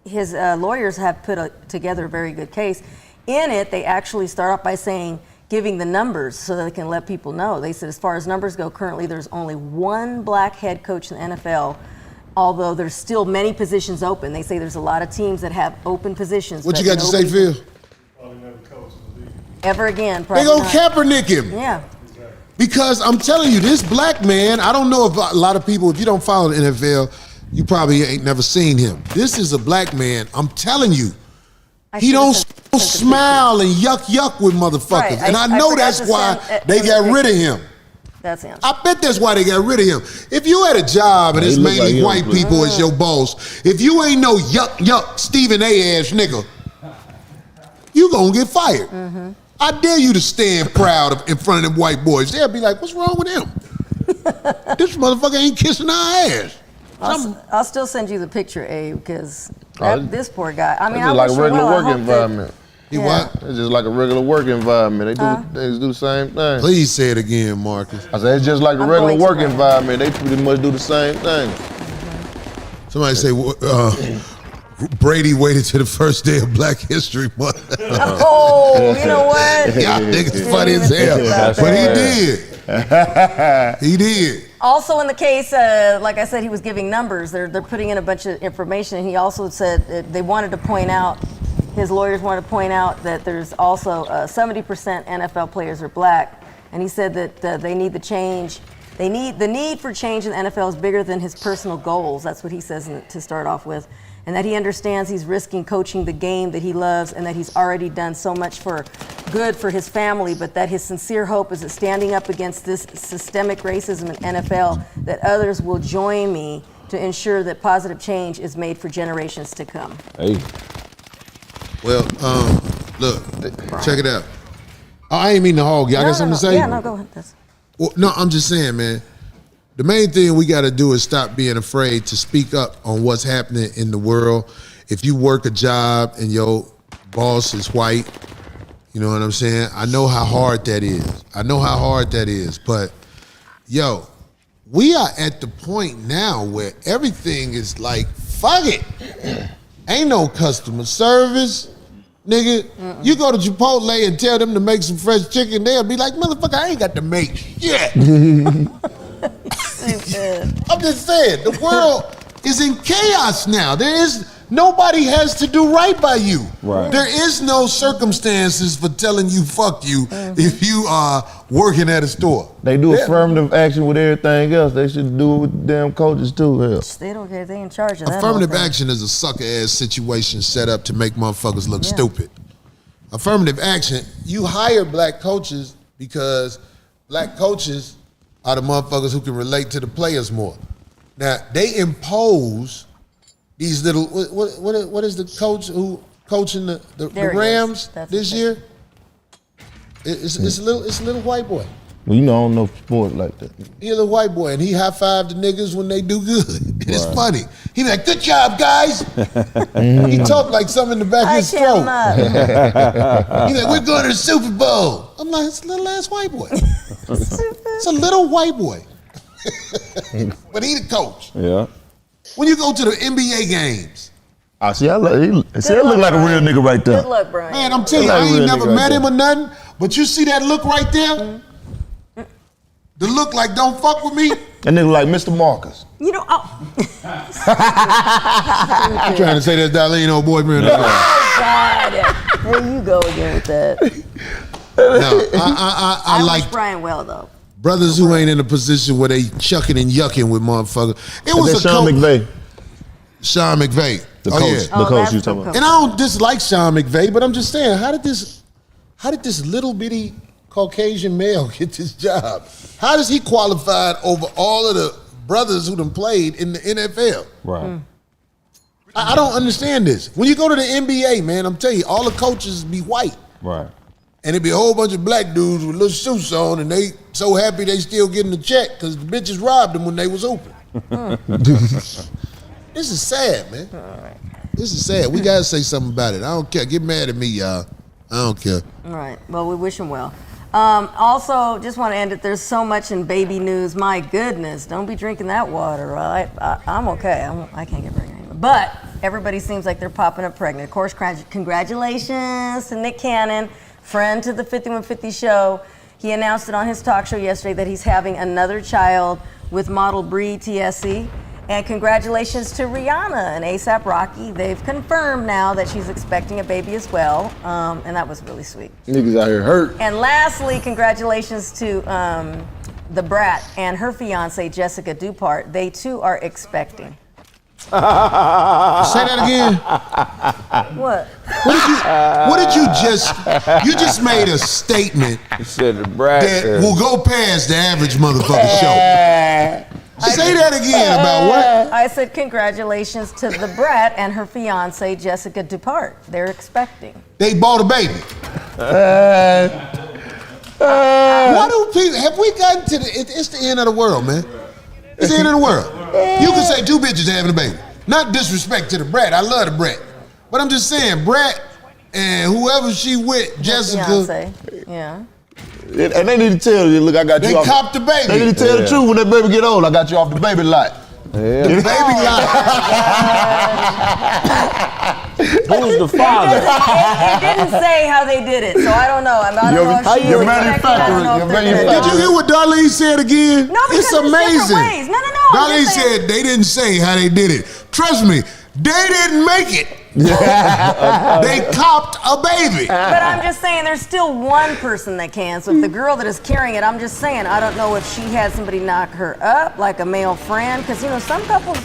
his lawyers have put together a very good case. In it, they actually start off by saying, giving the numbers so that they can let people know. They said as far as numbers go, currently there's only one black head coach in the NFL, although there's still many positions open. They say there's a lot of teams that have open positions. What but you got to say, Phil? Ever again, They probably gonna not. Kaepernick him. Yeah. Because I'm telling you, this black man, I don't know if a lot of people, if you don't follow the NFL, you probably ain't never seen him. This is a black man, I'm telling you. He don't smile and yuck with motherfuckers. Right, And I know that's why they got rid of him. That's him. I bet that's why they got rid of him. If you had a job and it's he look mainly like white him, people as your boss, if you ain't no yuck Stephen A. ass nigga, you gonna get fired. I dare you to stand proud in front of them white boys. They'll be like, what's wrong with him? This motherfucker ain't kissing our ass. I'll still send you the picture, Abe, because Oh, this poor guy. I mean, It's I just like a wish regular well, I work hope that- environment. He what? It's just like a regular work environment. They do the same thing. Please say it again, Marcus. I said it's just like a I'm regular going to work right. environment. They pretty much do the same thing. Somebody say, Brady waited to the first day of Black History Month. Oh, you know what? Y'all niggas funny as hell. That's But he right. did. He did. Also in the case, like I said, he was giving numbers. They're putting in a bunch of information. And he also said that they wanted to point out, his lawyers wanted to point out that there's also 70% NFL players are black. And he said that they need the change. The need for change in the NFL is bigger than his personal goals. That's what he says to start off with. And that he understands he's risking coaching the game that he loves and that he's already done so much for good for his family, but that his sincere hope is that standing up against this systemic racism in NFL, that others will join me to ensure that positive change is made for generations to come. Hey. Well, look, check it out. Oh, I ain't mean to hog you. I got something to say? Yeah, no, go ahead. Well, no, I'm just saying, man. The main thing we got to do is stop being afraid to speak up on what's happening in the world. If you work a job and your boss is white, you know what I'm saying? I know how hard that is. But, yo, we are at the point now where everything is like, fuck it. Ain't no customer service. Nigga, you go to Chipotle and tell them to make some fresh chicken, they'll be like, motherfucker, I ain't got to make shit. I'm just saying, the world is in chaos now. Nobody has to do right by you. Right. There is no circumstances for telling you fuck you if you are working at a store. They do affirmative action with everything else. They should do it with damn coaches too. Hell. They don't care. They in charge of that. Affirmative whole thing. action is a sucker ass situation set up to make motherfuckers look stupid. Affirmative action, you hire black coaches because black coaches are the motherfuckers who can relate to the players more. Now, they impose these little, what is the coach who coaching the Rams this year? It's a little white boy. Well, you know, I don't know sport like that. He a little white boy, and he high-five the niggas when they do good. It's funny. He be like, good job, guys. He talk like something in the back of his throat. He like, we're going to the Super Bowl. I'm like, it's a little ass white boy. It's a little white boy. But he the coach. Yeah. When you go to the NBA games. I see, I look like a real nigga right there. Good luck, Brian. Man, I'm telling you, I ain't never met him or nothing, but you see that look right there? The look like don't fuck with me? That nigga like Mr. Marcus. You know, You trying to say that's Darlene old boyfriend? God. There you go again with that. No, I wish like Brian well though. brothers who ain't in a position where they chucking and yucking with motherfuckers. It was a Sean McVay. Sean McVay. The coach. Yeah. The coach you talking about. And I don't dislike Sean McVay, but I'm just saying, how did this little bitty Caucasian male get this job? How does he qualified over all of the brothers who done played in the NFL? Right. I don't understand this. When you go to the NBA, man, I'm telling you, all the coaches be white. Right. And it be a whole bunch of black dudes with little suits on, and they so happy they still getting the check because the bitches robbed them when they was open. This is sad, man. This is sad. We gotta say something about it. I don't care. Get mad at me, y'all. I don't care. All right. Well, we wish him well. Also, just want to end it. There's so much in baby news. My goodness, don't be drinking that water, right? I'm okay. I can't get pregnant anymore. But everybody seems like they're popping up pregnant. Of course, congratulations to Nick Cannon, friend to the 5150 show. He announced it on his talk show yesterday that he's having another child with model Bree TSE. And congratulations to Rihanna and A$AP Rocky. They've confirmed now that she's expecting a baby as well. And that was really sweet. Niggas out here hurt. And lastly, congratulations to the Brat and her fiance, Jessica Dupart. They too are expecting. Say that again. What? What did you just? You just made a statement You said the Brat. that will go past the average motherfucker show. Say that again about what? I said congratulations to the Brat and her fiance, Jessica Dupart. They're expecting. They bought a baby. Why do people? Have we gotten to the? It's the end of the world, man. It's the end of the world. You can say two bitches having a baby. Not disrespect to the Brat. I love the Brat, but I'm just saying, Brat and whoever she with, Jessica. Fiance. Yeah. And they need to tell you, look, I got They you off. copped the baby. They need to tell the truth when that baby get old. I got you off the baby lot. The baby line. Who's the father? It didn't say how they did it, so I don't know. I don't know if she Your is expecting. I don't know if they're manufacturer. gonna- Did you hear what Darlene said again? No, because it's there's amazing. different ways. No. I'm Darlene just saying- said they didn't say how they did it. Trust me, they didn't make it. They copped a baby. But I'm just saying there's still one person that can. So if the girl that is carrying it, I'm just saying, I don't know if she had somebody knock her up, like a male friend. Because, some couples,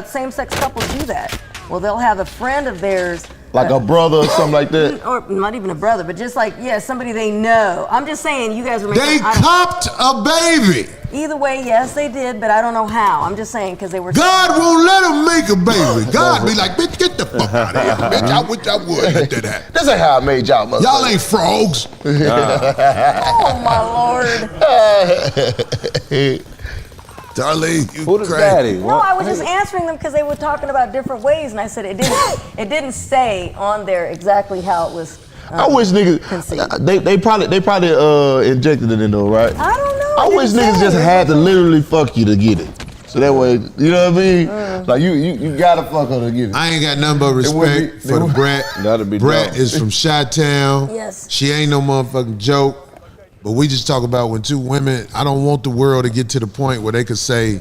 same-sex couples do that. Well, they'll have a friend of theirs. Like a brother or something like that. Or not even a brother, but just like, somebody they know. I'm just saying, you guys were making... They copped a baby. Either way, yes, they did, but I don't know how. I'm just saying, because they were... God won't let them make a baby. God be like, bitch, get the fuck out of here. Bitch, I wish I would let that happen. This ain't how I made y'all, motherfucker. Y'all ain't frogs. Oh, my Lord. Darlene, you Who the crazy. daddy? No, I was just answering them because they were talking about different ways, and I said it didn't say on there exactly how it was. I wish niggas conceived. they probably injected it in though, right? I don't know. I It wish didn't niggas say. just had to literally fuck you to get it. So that way, you know what I mean? Like you gotta fuck her to get it. I ain't got nothing but respect for the Brat. That'd be Brat dope. is from Chi-Town. Yes. She ain't no motherfucking joke. But we just talk about when two women, I don't want the world to get to the point where they could say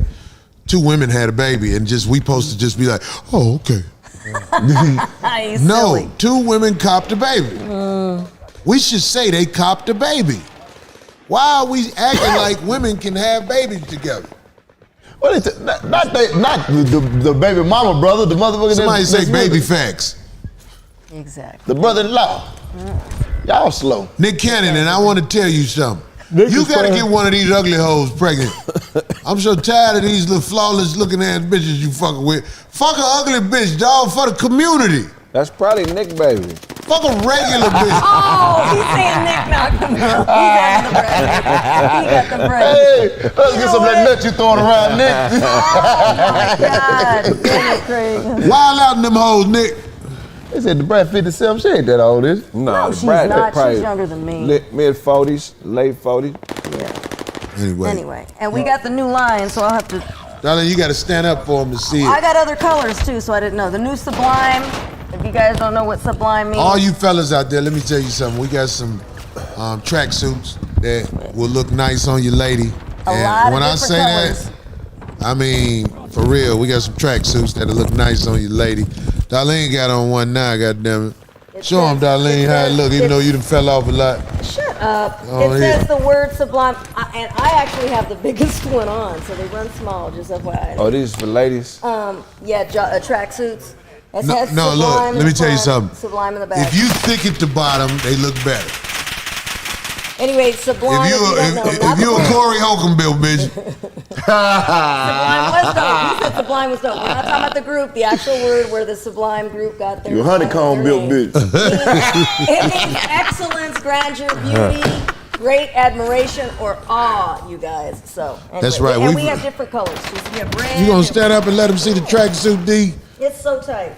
two women had a baby and just we supposed to just be like, oh, okay. You No, silly. two women copped a baby. We should say they copped a baby. Why are we acting like women can have babies together? What is it? Not the baby mama brother, the motherfucker. Somebody say that's baby with it. facts. Exactly. The brother-in-law. Y'all slow. Nick Cannon, and I want to tell you something. You gotta get one of these ugly hoes pregnant. I'm so tired of these little flawless looking ass bitches you fucking with. Fuck an ugly bitch, dog, for the community. That's probably Nick, baby. Fuck a regular bitch. Oh, he's saying Nick knocked him up. He's having the bread. He got the bread. Hey, let's get some of that nut you throwing around, Nick. Oh, my God. Damn it, Craig. Wild out in them hoes, Nick. They said the Brat 57, she ain't that old, is she? No, the she's Brat, not. probably She's younger than me. Mid-40s, late 40s. Yeah. Anyway, and we got the new line, so I'll have to... Darling, you gotta stand up for them to see I it. got other colors, too, so I didn't know. The new Sublime, if you guys don't know what Sublime means. All you fellas out there, let me tell you something. We got some track suits that will look nice on your lady. A And lot of when I different say colors. that, I mean, for real, we got some track suits that'll look nice on your lady. Darlene got on one now, goddammit. Show him, Darlene, how it look, even though you done fell off a lot. Shut up. Oh, It yeah. says the word sublime, and I actually have the biggest one on, so they run small, just FYI. Oh, these for ladies? Yeah, tracksuits. It No, has no, Sublime look, in let me the tell you front, something. Sublime in the back. If you thick at the bottom, they look better. Anyway, Sublime, If you a Corey Holcomb built bitch, Sublime was dope. He said Sublime was dope. We're not talking about the group, the actual word where the Sublime group got their You honeycomb built bitch. It means excellence, grandeur, beauty, great admiration, or awe, you guys. So anyway, That's right. And we We- have different colors. We have red. you gonna stand up and let them see the tracksuit, D? It's so tight.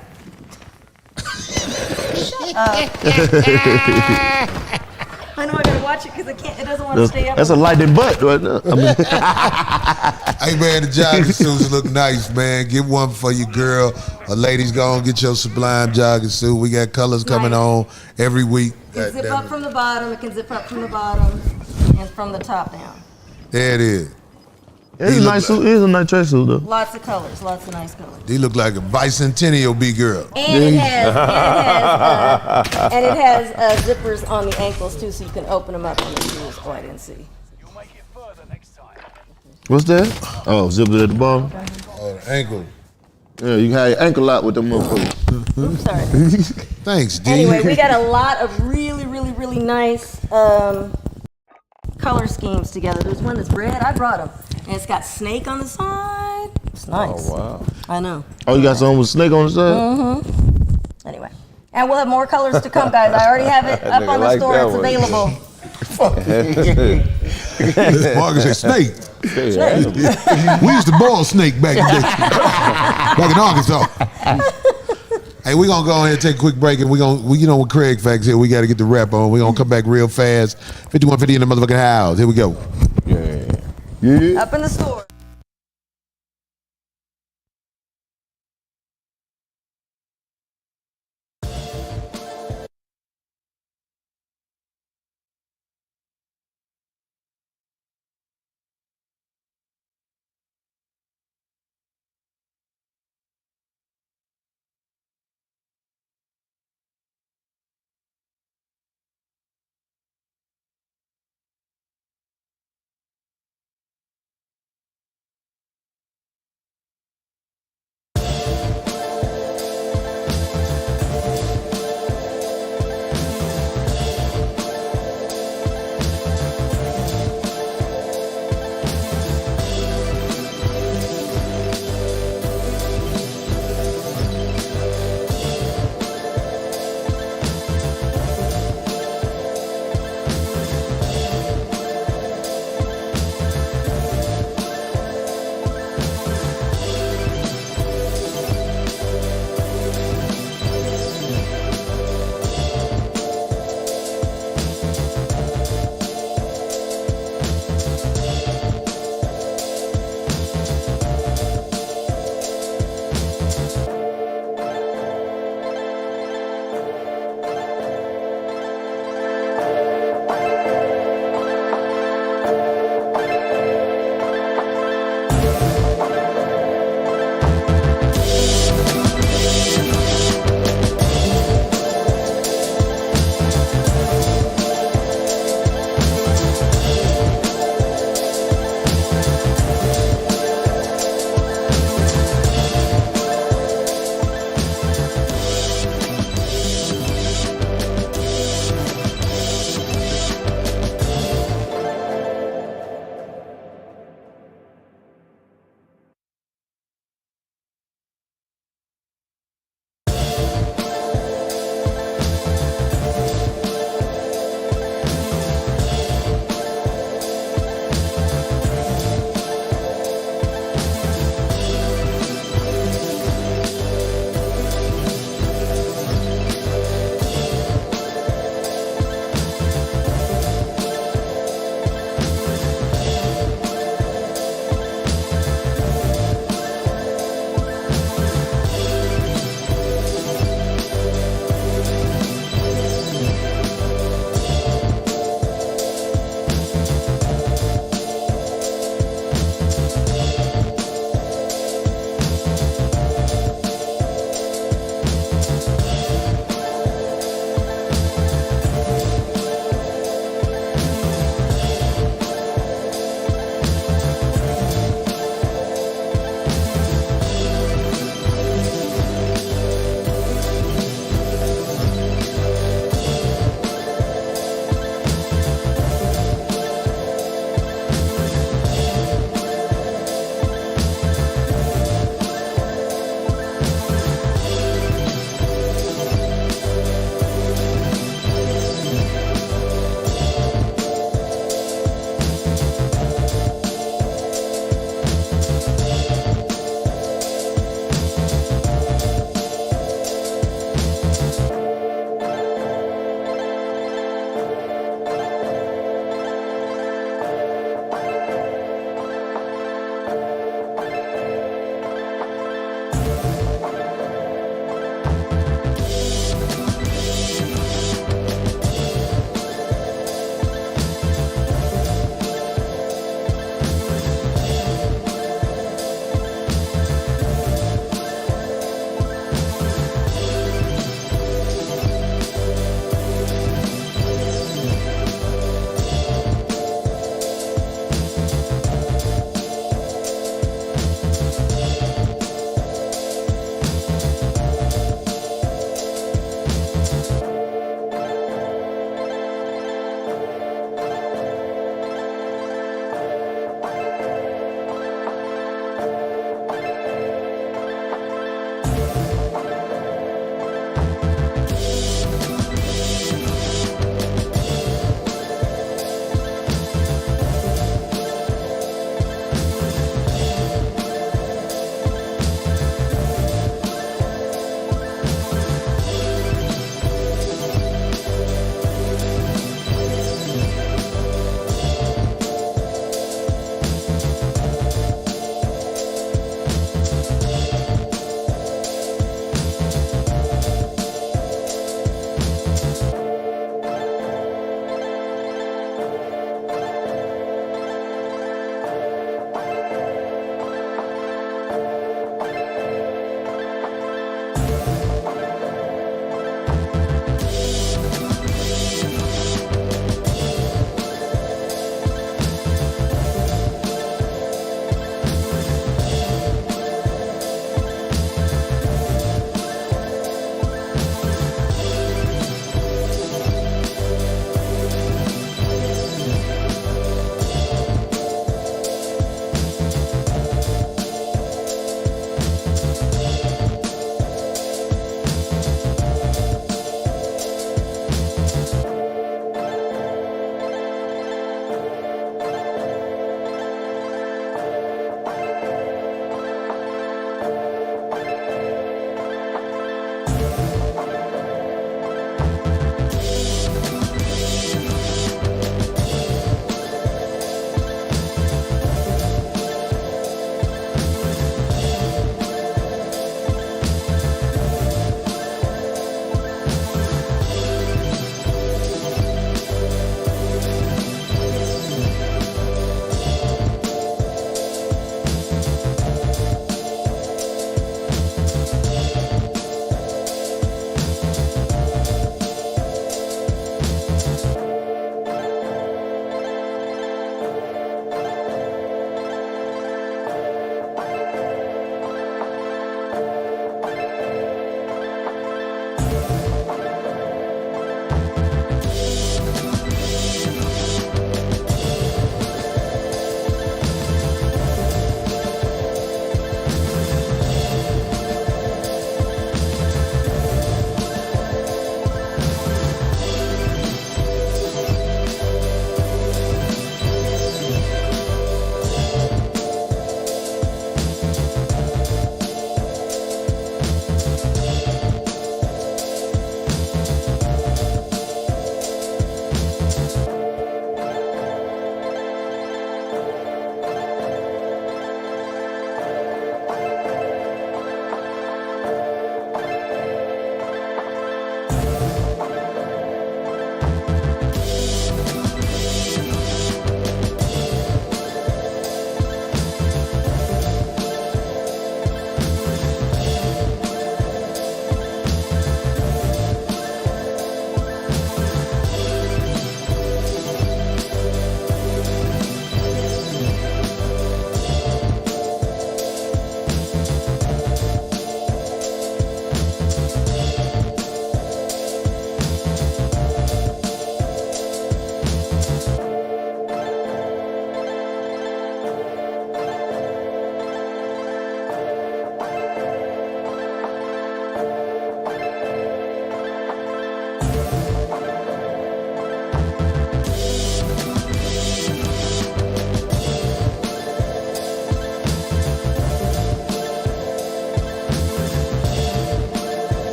I know I gotta watch it because it doesn't want to stay up. That's a lighted butt right now. I mean, Hey man, the jogging suits look nice, man. Get one for your girl. A ladies go on, get your Sublime jogging suit. We got colors coming Nice. on every week. It can zip up from the bottom. It can zip up from the bottom and from the top down. There it is. it's a nice suit. It's a nice track suit though. Lots of colors. Lots of nice colors. They look like a bicentennial B girl. And it has zippers on the ankles too, so you can open them up on the shoes. Oh, I didn't see. What's that? Oh, zip it at the bottom. Oh, the ankle. Yeah, you can have your ankle out with them motherfuckers. Oops, sorry. Thanks, D. Anyway, we got a lot of really nice color schemes together. There's one that's red. I brought them, and it's got snake on the side. It's nice. Oh, wow. I know. Oh, you got something with snake on the side? Anyway, and we'll have more colors to come, guys. I already have it up nigga on the like store. that It's one. available. Marcus said snake. Yeah. We used to boil snake back in Arkansas. Hey, we're gonna go ahead and take a quick break, and you know, with Craig Facts here, we got to get the rap on. We're gonna come back real fast. 5150 in the motherfucking house. Here we go. Up in the store.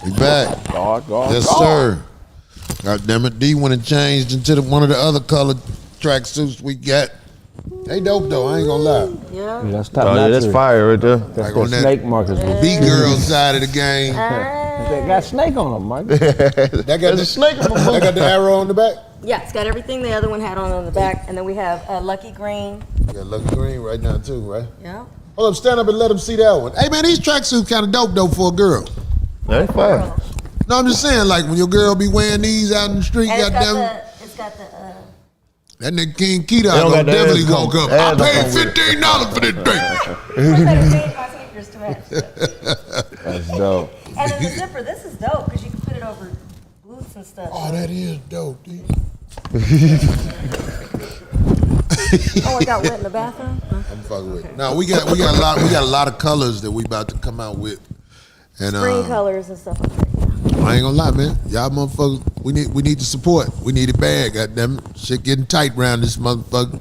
We back. Yes, sir. God damn it. D went and changed into one of the other colored tracksuits we got. They dope though, I ain't gonna lie. Yeah. That's top that's fire right there. That's like on that snake markers. B-girl side of the game. They got snake on them, Mike. That got the snake on the That got the arrow on the back? Yeah, it's got everything the other one had on the back. And then we have Lucky Green. You got Lucky Green right now too, right? Yeah. Hold up, stand up and let them see that one. Hey man, these tracksuits kind of dope though for a girl. They fire. No, I'm just saying, like when your girl be wearing these out in the street, And goddamn. it's got the That nigga King Keita gonna definitely walk up. I paid $15 for this thing. That's dope. And then the zipper, this is dope because you can put it over boots and stuff. Oh, that is dope, dude. Oh, it got wet in the bathroom? I'm fucking with it. No, we got a lot of colors that we about to come out with. And Spring colors and stuff like that. I ain't gonna lie, man. Y'all motherfuckers, we need the support. We need it bad, goddamn it. Shit getting tight around this motherfucker.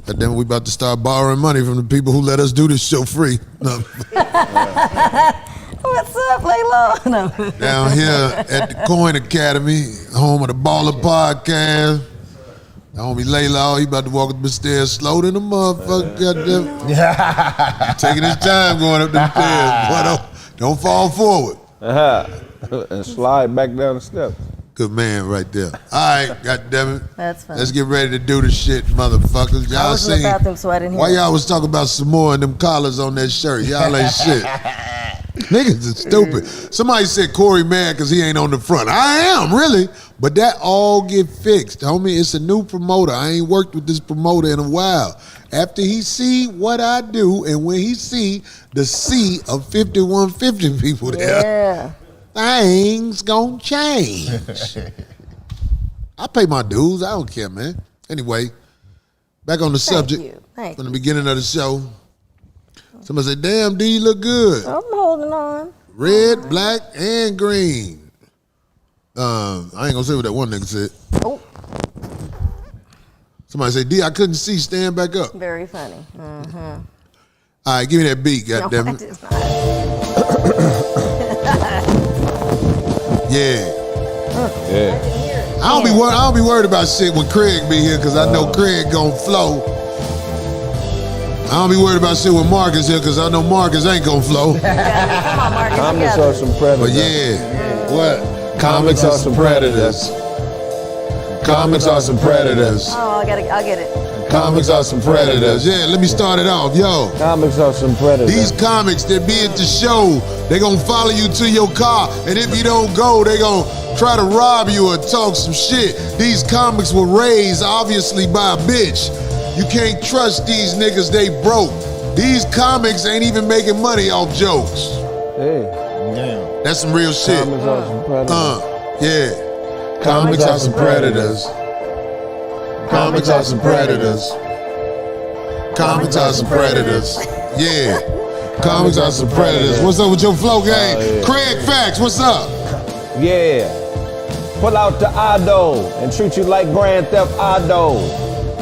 Goddamn it, we about to start borrowing money from the people who let us do this show free. No. What's up, Layla? No. Down here at the Coin Academy, home of the Baller Podcast. The homie Layla, he about to walk up the stairs slow than a motherfucker, goddamn it. Taking his time going up them stairs. Boy, don't fall forward. And slide back down the steps. Good man right there. All right, goddamn it. That's fine. Let's get ready to do the shit, motherfuckers. Y'all I was in the bathroom, so I didn't hear why it. y'all was talking about Samoa and them collars on that shirt? Y'all ain't shit. Niggas is stupid. Somebody said Corey mad because he ain't on the front. I am, really. But that all get fixed, homie. It's a new promoter. I ain't worked with this promoter in a while. After he see what I do and when he see the sea of 5150 people there, things gonna change. I pay my dues. I don't care, man. Anyway, back on the subject Thank from the beginning of the show. Somebody said, damn, D, you look good. I'm holding on. Red, black, and green. I ain't gonna say what that one nigga said. Oh. Somebody said, D, I couldn't see, stand back up. Very funny. Mm-hmm. All right, give me that beat, goddammit. Yeah. I don't be worried about shit when Craig be here because I know Craig gon' flow. I don't be worried about shit when Marcus here because I know Marcus ain't gonna flow. Come on, Marcus. Comics are some predators. But yeah, what? Comics are some predators. Comics are some predators. Oh, I'll get it. Comics are some predators. Yeah, let me start it off. Yo. Comics are some predators. These comics that be at the show, they gonna follow you to your car. And if you don't go, they gonna try to rob you or talk some shit. These comics were raised, obviously, by a bitch. You can't trust these niggas, they broke. These comics ain't even making money off jokes. Hey. Damn. That's some real shit. Comics are some predators. Yeah. Comics are some predators. Comics are some predators. Comics are some predators. Yeah. Comics are some predators. What's up with your flow game? Craig Facts, what's up? Yeah. Pull out the Ido and treat you like Grand Theft Auto.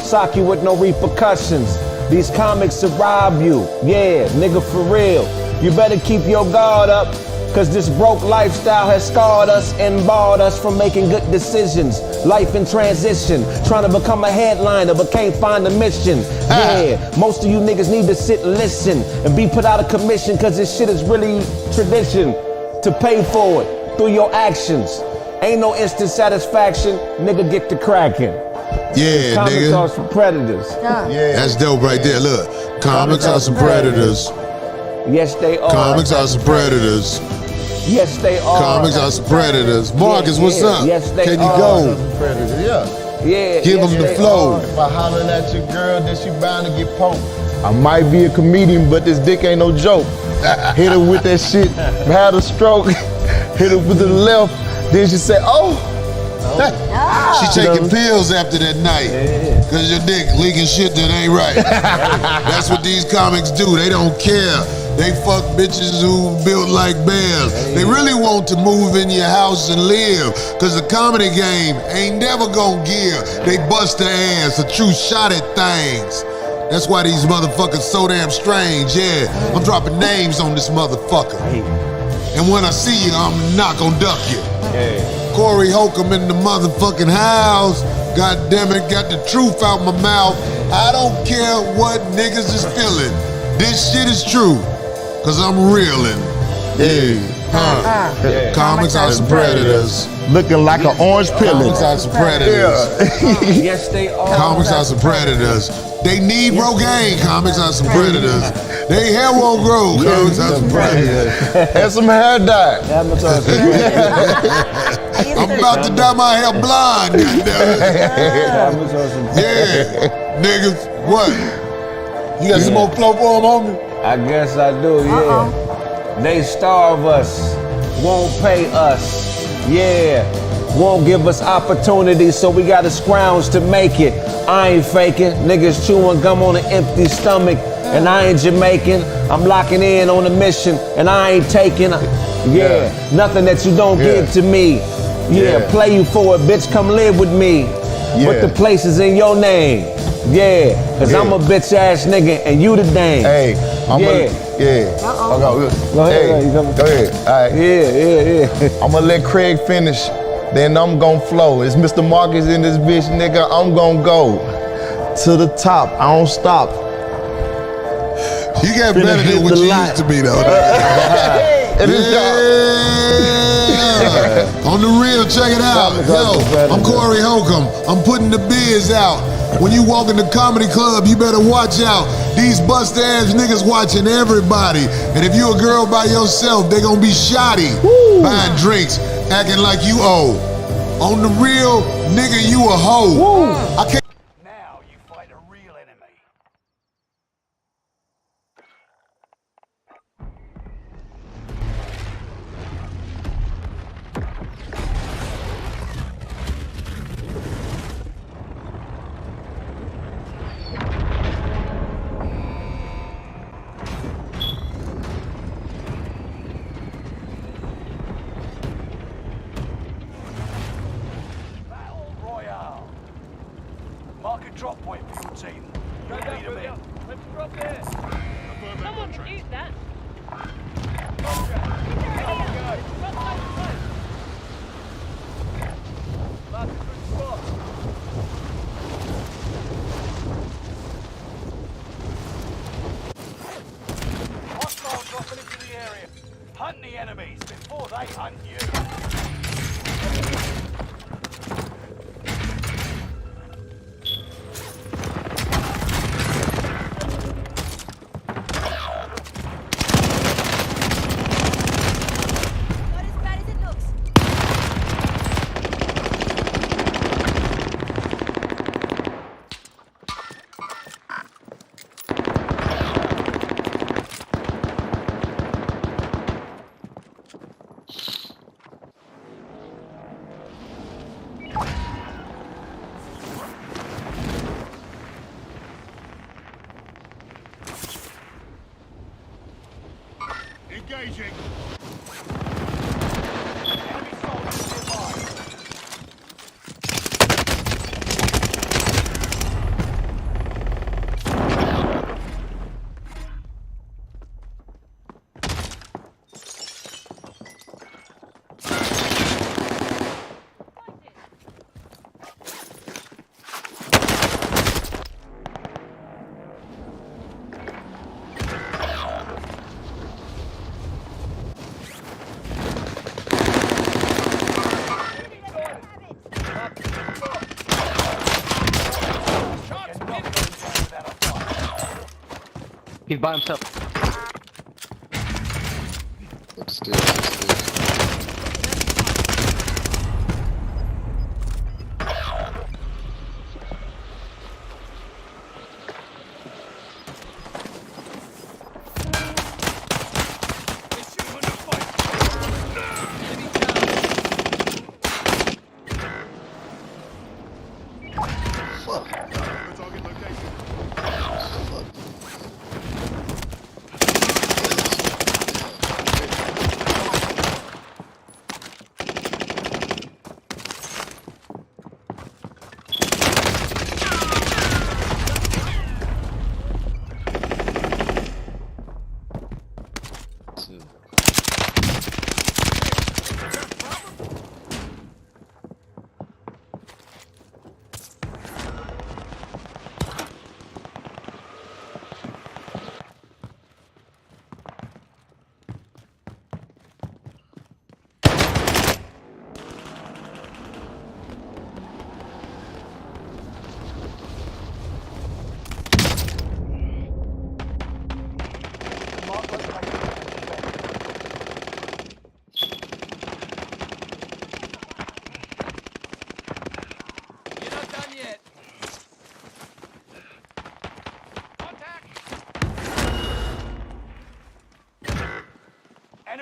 Sock you with no repercussions. These comics will rob you. Yeah, nigga, for real. You better keep your guard up, cause this broke lifestyle has scarred us and barred us from making good decisions. Life in transition, trying to become a headliner but can't find a mission. Yeah, most of you niggas need to sit and listen and be put out of commission, cause this shit is really tradition to pay for it through your actions. Ain't no instant satisfaction, nigga, get to cracking. Yeah, Comics nigga. are some predators. Yeah. That's dope right there. Look, comics are some predators. Yes, they are. Comics are some predators. Yes, they are. Comics are some predators. Marcus, what's up? Yes, they Can you are. go? Yeah. Give them the flow. If I hollering at your girl, then she bound to get poked. I might be a comedian, but this dick ain't no joke. Hit her with that shit, had a stroke. Hit her with the left, then she say, oh. She taking pills after that night. Cause your dick leaking shit that ain't right. That's what these comics do. They don't care. They fuck bitches who built like bears. They really want to move in your house and live. Cause the comedy game ain't never gonna give. They bust their ass, a true shot at things. That's why these motherfuckers so damn strange, yeah. I'm dropping names on this motherfucker. And when I see you, I'm not gonna duck you. Yeah. Corey Holcomb in the motherfucking house. God damn it, got the truth out my mouth. I don't care what niggas is feeling. This shit is true, cause I'm reeling. Yeah. Yeah. Comics are some predators. Looking like an orange pillar. Comics are some predators. Yes, they are. Comics are some predators. They need Rogaine. Comics are some predators. They hair won't grow. Comics are some predators. And some hair dye. I'm about to dye my hair blonde. Comics are some Yeah, niggas. What? You got some more flow for him, homie? I guess I do, yeah. They starve us, won't pay us, yeah. Won't give us opportunities, so we gotta scrounge to make it. I ain't faking, niggas chewing gum on an empty stomach, and I ain't Jamaican. I'm locking in on a mission, and I ain't taking, nothing that you don't give to me. Yeah, play you for it, bitch, come live with me. But the place is in your name. Yeah, cause I'm a bitch ass nigga and you the dame. Hey, I'm Yeah. Go ahead. Go ahead. All right. Yeah. I'm gonna let Craig finish, then I'm gonna flow. It's Mr. Marcus in this bitch, nigga. I'm gonna go to the top. I don't stop. You got better than what you used to be, though. On the real, check it out. Yo, I'm Corey Holcomb. I'm putting the biz out. When you walk in the comedy club, you better watch out. These bust-ass niggas watching everybody. And if you a girl by yourself, they gonna be shoddy. Buying drinks, acting like you owe. On the real, nigga, you a hoe. I can't. Now you fight a real enemy. Mark a drop point for your team. You lead them in. Let's drop there. Someone use that. That's a good spot. Hostile dropping into the area. Hunt the enemies before they hunt you. Engaging. Enemy soldiers nearby. He's by himself.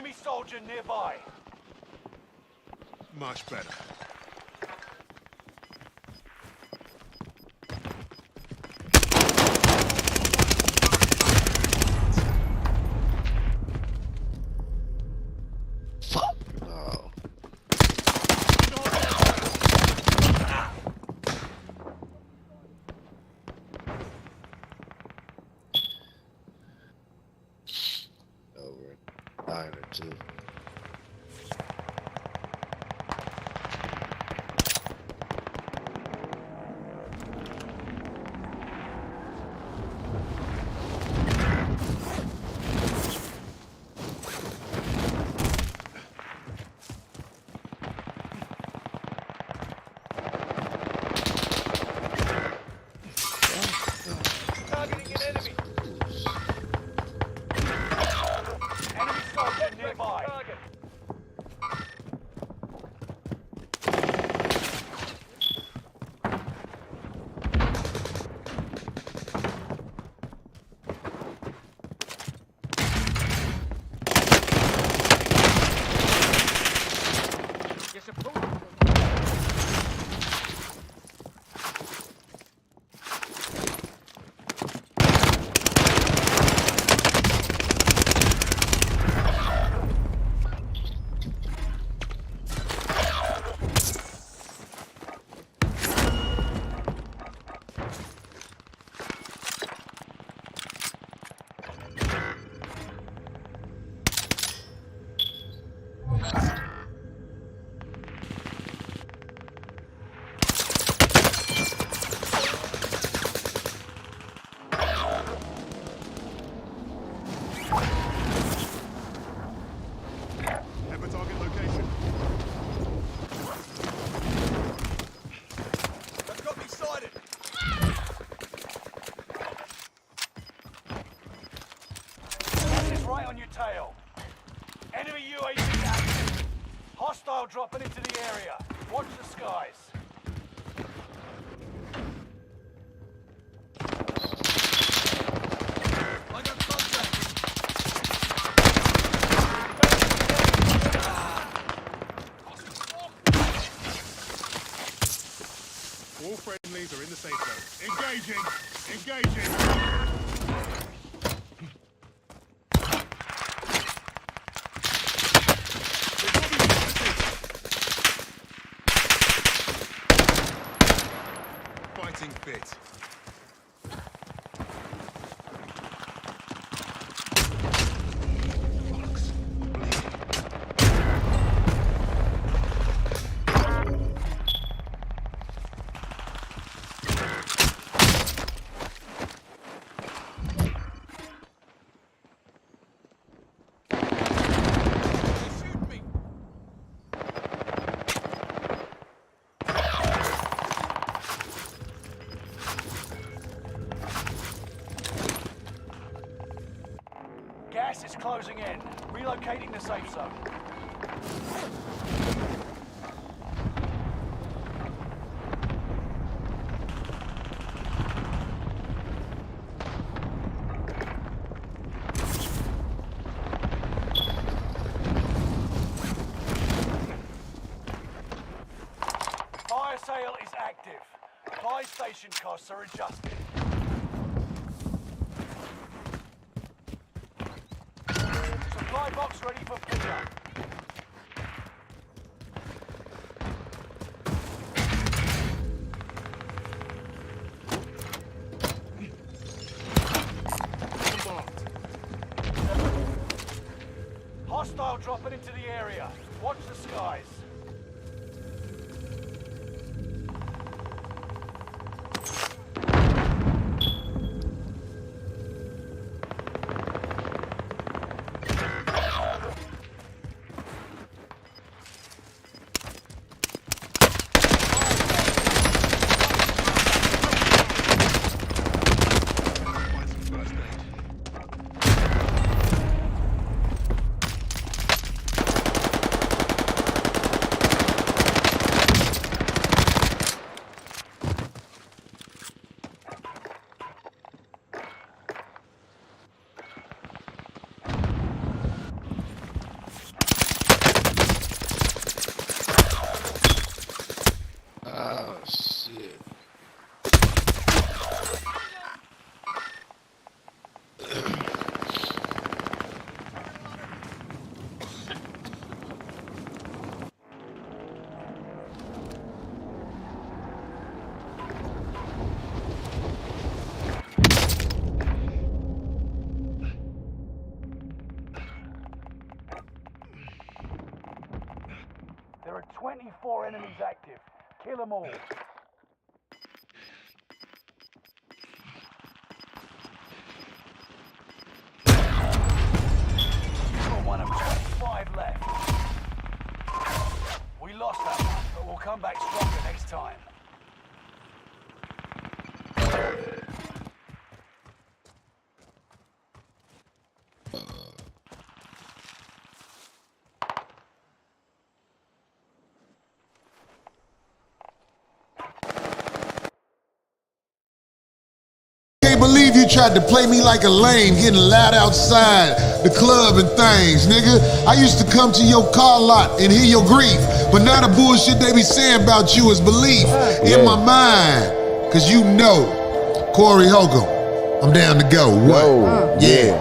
Enemy soldier nearby. Much better. Fuck. No. Over. Diner too. Targeting an enemy. Enemy soldier nearby. Target. Have a target location. They've got me sighted. Is right on your tail. Enemy UAV active. Hostile dropping into the area. Watch the skies. I got contact. All friendlies are in the safe zone. Engaging! Engaging! Fighting fit. Gas is closing in. Relocating the safe zone. Fire sale is active. Buy station costs are adjusted. Supply box ready for pickup. Hostile dropping into the area. Watch the skies. 4 enemies active. Kill them all. Got one of 25 left. We lost that one, but we'll come back stronger next time. Can't believe you tried to play me like a lame, getting loud outside the club and things, nigga. I used to come to your car lot and hear your grief, but now the bullshit they be saying about you is belief in my mind. Cause you know, Corey Holcomb, I'm down to go. What? Yeah.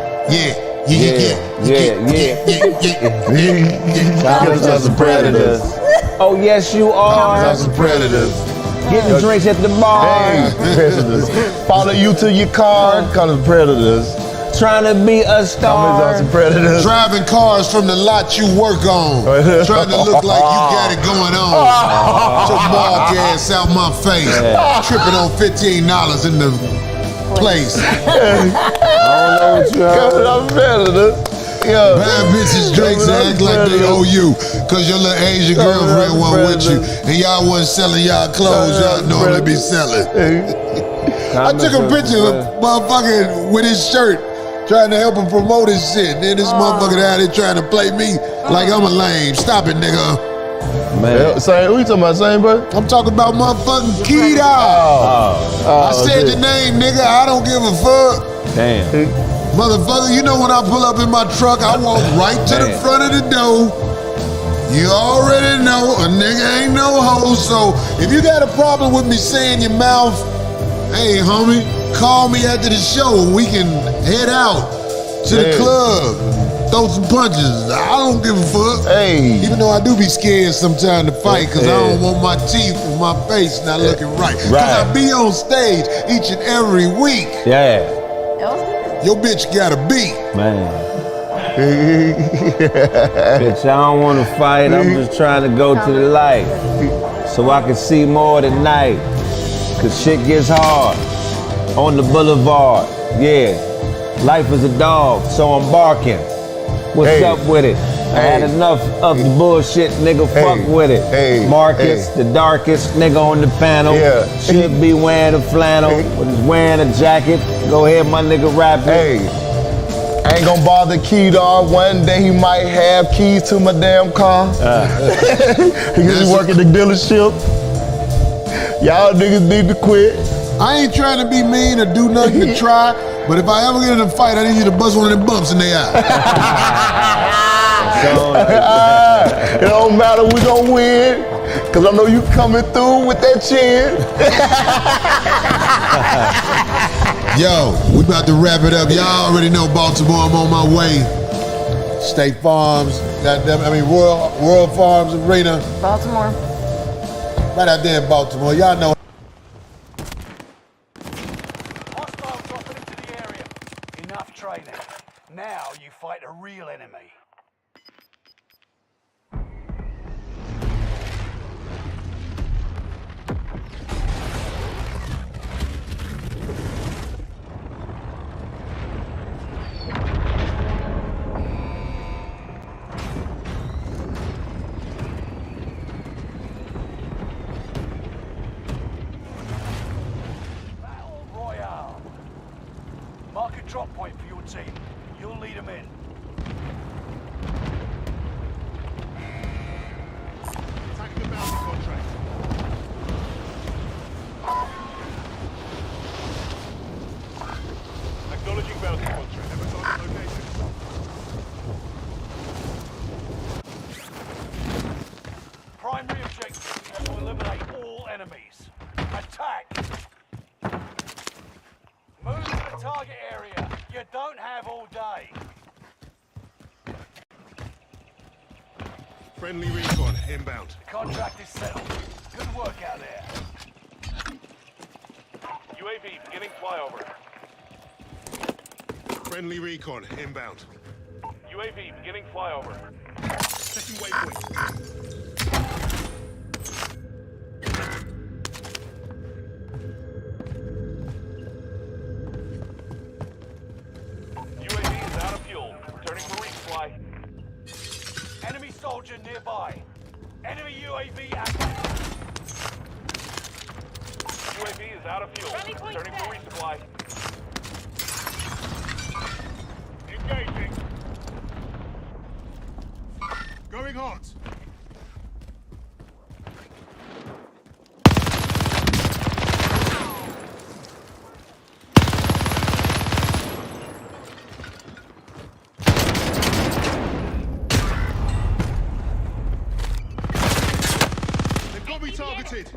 Killers are some predators. Oh yes, you are. Killers are some predators. Getting drinks at the bar. Hey, predators. Follow you to your car. Call them predators. Trying to be a star. Killers are some predators. Driving cars from the lot you work on. Trying to look like you got it going on. Get your bald ass out my face. Tripping on $15 in the place. I don't know what you heard. Killers are predators. Yeah. Bad bitches drinks act like they owe you. Cause your little Asian girlfriend wasn't with you. And y'all wasn't selling y'all clothes y'all normally be selling. I took a picture of motherfucker with his shirt trying to help him promote his shit. Then this motherfucker out here trying to play me like I'm a lame. Stop it, nigga. Man. Same, who you talking about, same brother? I'm talking about motherfucking Keita. I said your name, nigga. I don't give a fuck. Damn. Motherfucker, you know when I pull up in my truck, I walk right to the front of the door. You already know a nigga ain't no hoe, so if you got a problem with me saying your mouth, hey homie, call me after the show and we can head out to the club, throw some punches. I don't give a fuck. Hey. Even though I do be scared sometimes to fight because I don't want my teeth and my face not looking right. Because I be on stage each and every week. Yeah. Your bitch got a beat. Man. Bitch, I don't want to fight. I'm just trying to go to the light so I can see more tonight. Cause shit gets hard on the boulevard. Yeah. Life is a dog, so I'm barking. What's up with it? I had enough of the bullshit, nigga. Fuck with it. Marcus, the darkest nigga on the panel. Should be wearing a flannel, but he's wearing a jacket. Go ahead, my nigga, rap it. I ain't gonna bother Key Dog. One day he might have keys to my damn car. He gonna be working the dealership. Y'all niggas need to quit. I ain't trying to be mean or do nothing to try, but if I ever get in a fight, I need you to bust one of them bumps in their eye. It don't matter, we gon' win. Cause I know you coming through with that chin. Yo, we about to wrap it up. Y'all already know Baltimore, I'm on my way. State Farms, Royal Farms Arena. Baltimore. Right out there in Baltimore. Y'all know. Hostile dropping into the area. Enough training. Now you fight a real enemy. Mark a drop point for your team. You'll lead them in. Attacking the bounty contract. Acknowledging bounty contract. Have a target location. Primary objective is to eliminate all enemies. Attack! Move to the target area. You don't have all day. Friendly recon inbound. The contract is settled. Good work out there. UAV beginning flyover. Friendly recon inbound. UAV beginning flyover. Setting waypoint. UAV is out of fuel. Returning for resupply. Enemy soldier nearby. Enemy UAV active. UAV is out of fuel. Returning for resupply. Engaging. Going hot. They've got me targeted.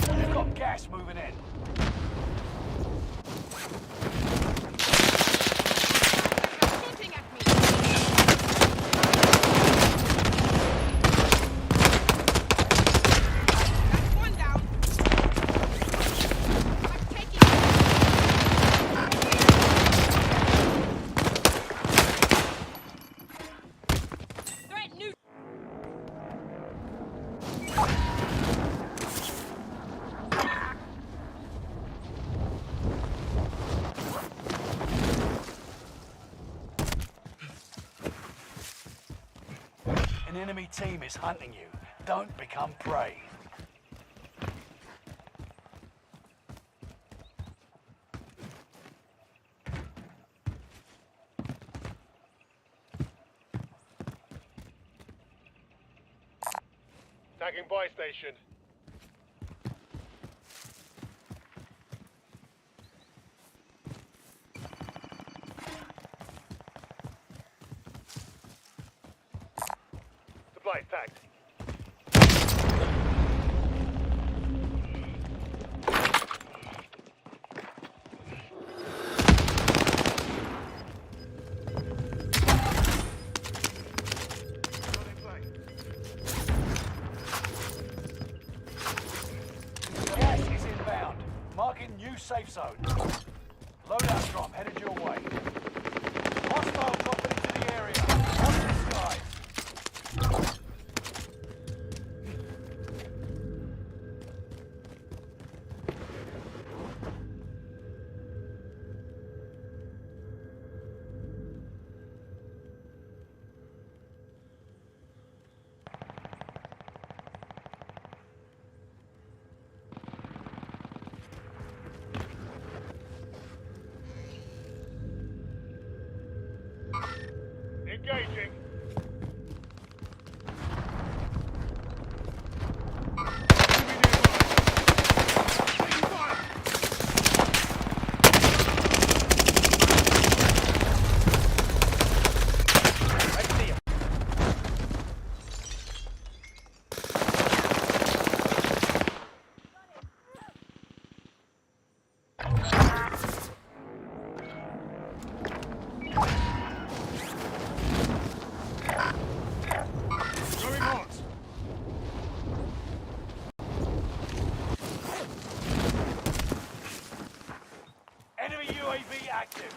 You've got gas moving in. An enemy team is hunting you. Don't become prey. Tagging buy station. Supplies tagged. Gas is inbound. Marking new safe zone. Loadout drop headed your way. Hostile dropping into the area. Watch the skies. Engaging. Going hot. Enemy UAV active.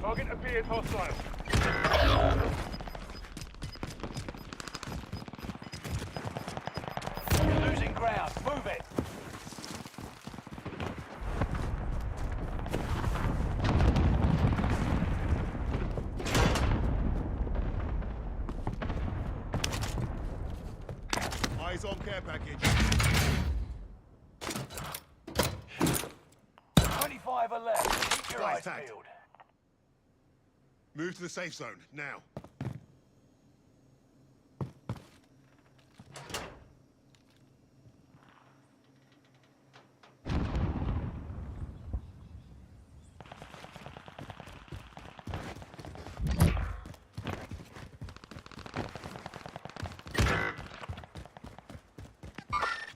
Target appears hostile. You're losing ground. Move it. Eyes on care package. guys peeled. Move to the safe zone, now.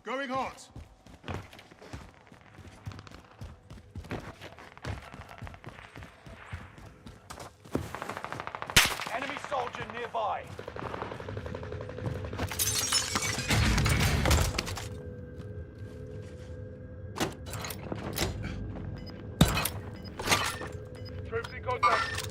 Going hot. Enemy soldier nearby. Troops in contact.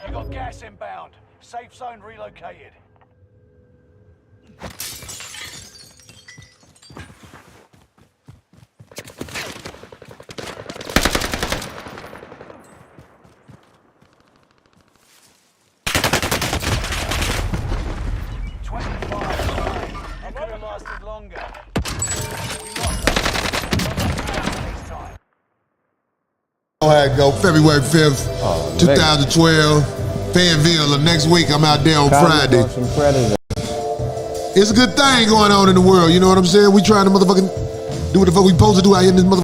You got gas inbound. Safe zone relocated. I could have lasted longer. We lost this time. How it go? February 5th, 2012, Fayetteville. Next week, I'm out there on Friday. It's a good thing going on in the world, you know what I'm saying? We trying to motherfucking do what the fuck we supposed to do out here in this motherfucking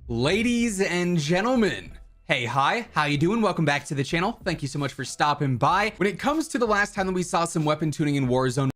Ladies and gentlemen, hey, hi, how you doing? Welcome back to the channel. Thank you so much for stopping by. When it comes to the last time that we saw some weapon tuning in Warzone,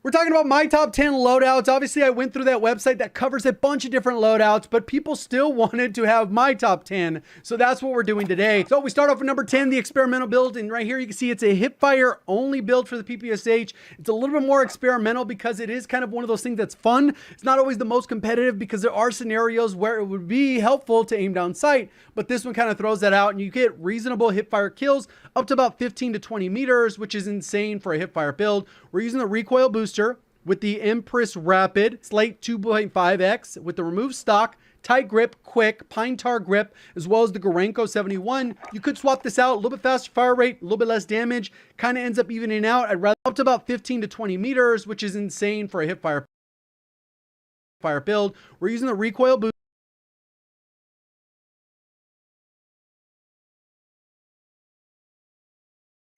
we're talking about my top 10 loadouts. Obviously, I went through that website that covers a bunch of different loadouts, but people still wanted to have my top 10. So that's what we're doing today. So we start off with number 10, the experimental build. And right here, you can see it's a hipfire only build for the PPSH. It's a little bit more experimental because it is kind of one of those things that's fun. It's not always the most competitive because there are scenarios where it would be helpful to aim down sight, but this one kind of throws that out and you get reasonable hipfire kills up to about 15 to 20 meters, which is insane for a hipfire build. We're using the recoil booster with the Empress Rapid, Slate 2.5X with the removed stock, tight grip, quick, pine tar grip, as well as the Gorenko 71. You could swap this out, a little bit faster fire rate, a little bit less damage, kind of ends up evening out. I'd rather up to about 15 to 20 meters, which is insane for a hipfire build. We're using the recoil booster.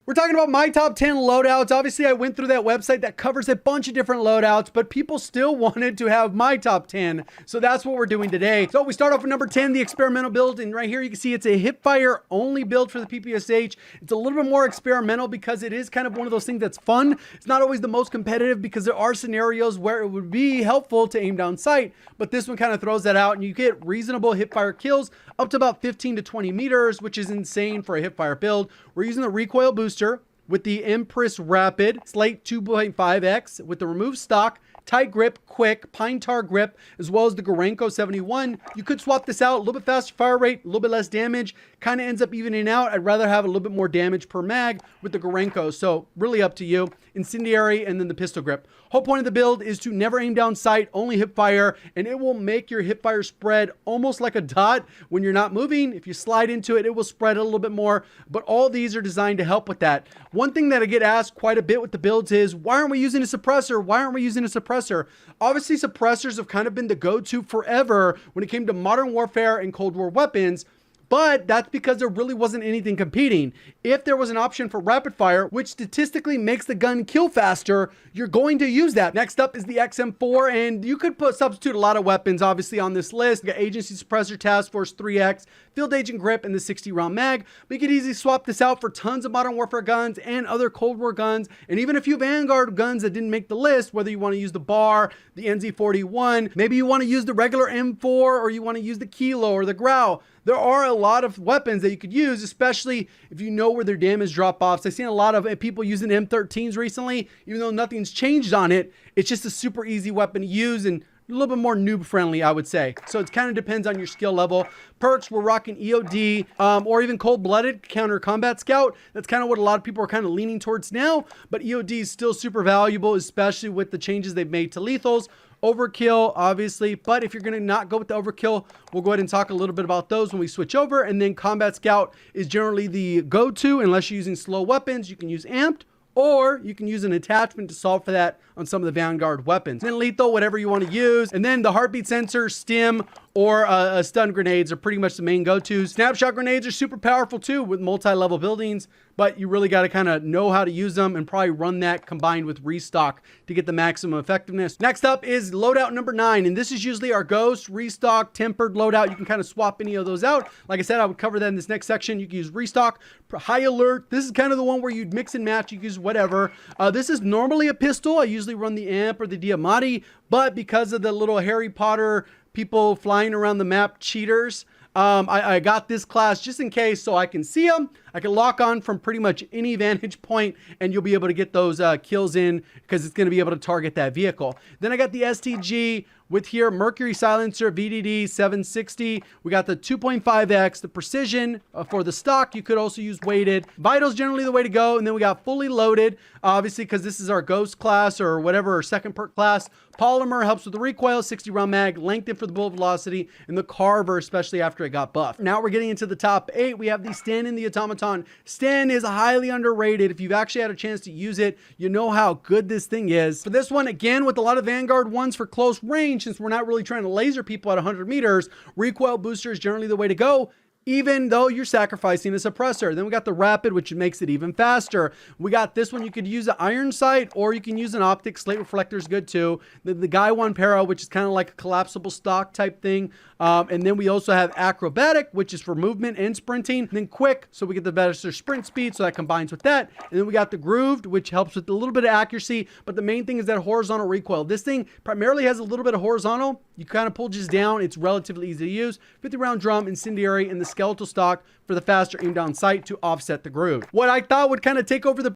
We're talking about my top 10 loadouts. Obviously, I went through that website that covers a bunch of different loadouts, but people still wanted to have my top 10. So that's what we're doing today. So we start off with number 10, the experimental build. And right here, you can see it's a hipfire only build for the PPSH. It's a little bit more experimental because it is kind of one of those things that's fun. It's not always the most competitive because there are scenarios where it would be helpful to aim down sight, but this one kind of throws that out and you get reasonable hipfire kills up to about 15 to 20 meters, which is insane for a hipfire build. We're using the recoil booster with the Empress Rapid, Slate 2.5X with the removed stock, tight grip, quick, pine tar grip, as well as the Gorenko 71. You could swap this out, a little bit faster fire rate, a little bit less damage, kind of ends up evening out. I'd rather have a little bit more damage per mag with the Gorenko, so really up to you. Incendiary and then the pistol grip. Whole point of the build is to never aim down sight, only hip fire, and it will make your hip fire spread almost like a dot when you're not moving. If you slide into it, it will spread a little bit more, but all these are designed to help with that. One thing that I get asked quite a bit with the builds is, why aren't we using a suppressor? Why aren't we using a suppressor? Obviously, suppressors have kind of been the go-to forever when it came to modern warfare and Cold War weapons, but that's because there really wasn't anything competing. If there was an option for rapid fire, which statistically makes the gun kill faster, you're going to use that. Next up is the XM4, and you could substitute a lot of weapons, obviously, on this list. You got Agency Suppressor, Task Force 3X, Field Agent Grip, and the 60-round mag. But you could easily swap this out for tons of Modern Warfare guns and other Cold War guns, and even a few Vanguard guns that didn't make the list, whether you want to use the BAR, the NZ41, maybe you want to use the regular M4, or you want to use the Kilo or the Grau. There are a lot of weapons that you could use, especially if you know where their damage drop-offs. I've seen a lot of people using M13s recently, even though nothing's changed on it. It's just a super easy weapon to use and a little bit more noob friendly, I would say. So it kind of depends on your skill level. Perks, we're rocking EOD or even cold-blooded counter combat scout. That's kind of what a lot of people are kind of leaning towards now, but EOD is still super valuable, especially with the changes they've made to lethals. Overkill, obviously, but if you're going to not go with the overkill, we'll go ahead and talk a little bit about those when we switch over. And then combat scout is generally the go-to unless you're using slow weapons. You can use amped, or you can use an attachment to solve for that on some of the Vanguard weapons. Then lethal, whatever you want to use. And then the heartbeat sensor, stim, or stun grenades are pretty much the main go-tos. Snapshot grenades are super powerful too with multi-level buildings, but you really got to kind of know how to use them and probably run that combined with restock to get the maximum effectiveness. Next up is loadout number 9, and this is usually our ghost, restock, tempered loadout. You can kind of swap any of those out. Like I said, I would cover that in this next section. You can use restock, high alert. This is kind of the one where you'd mix and match. You can use whatever. This is normally a pistol. I usually run the amp or the Diamatti, but because of the little Harry Potter people flying around the map cheaters, I got this class just in case so I can see them. I can lock on from pretty much any vantage point and you'll be able to get those kills in because it's going to be able to target that vehicle. Then I got the STG with here Mercury Silencer VDD 760. We got the 2.5X, the precision for the stock. You could also use weighted. Vital's generally the way to go. And then we got fully loaded, obviously, because this is our ghost class or whatever, our second perk class. Polymer helps with the recoil, 60-round mag, lengthened for the bullet velocity, and the Carver, especially after it got buffed. Now we're getting into the top 8. We have the Sten and the Automaton. Sten is highly underrated. If you've actually had a chance to use it, you know how good this thing is. For this one, again, with a lot of Vanguard ones for close range, since we're not really trying to laser people at 100 meters, recoil booster is generally the way to go. even though you're sacrificing a suppressor. Then we got the rapid, which makes it even faster. We got this one, you could use an iron sight or you can use an optic. Slate reflector is good too. The Guy 1 Para, which is kind of like a collapsible stock type thing. And then we also have acrobatic, which is for movement and sprinting. And then quick, so we get the better sprint speed, so that combines with that. And then we got the grooved, which helps with a little bit of accuracy. But the main thing is that horizontal recoil. This thing primarily has a little bit of horizontal. You kind of pull just down. It's relatively easy to use. 50 round drum, incendiary, and the skeletal stock for the faster aim down sight to offset the groove. What I thought would kind of take over the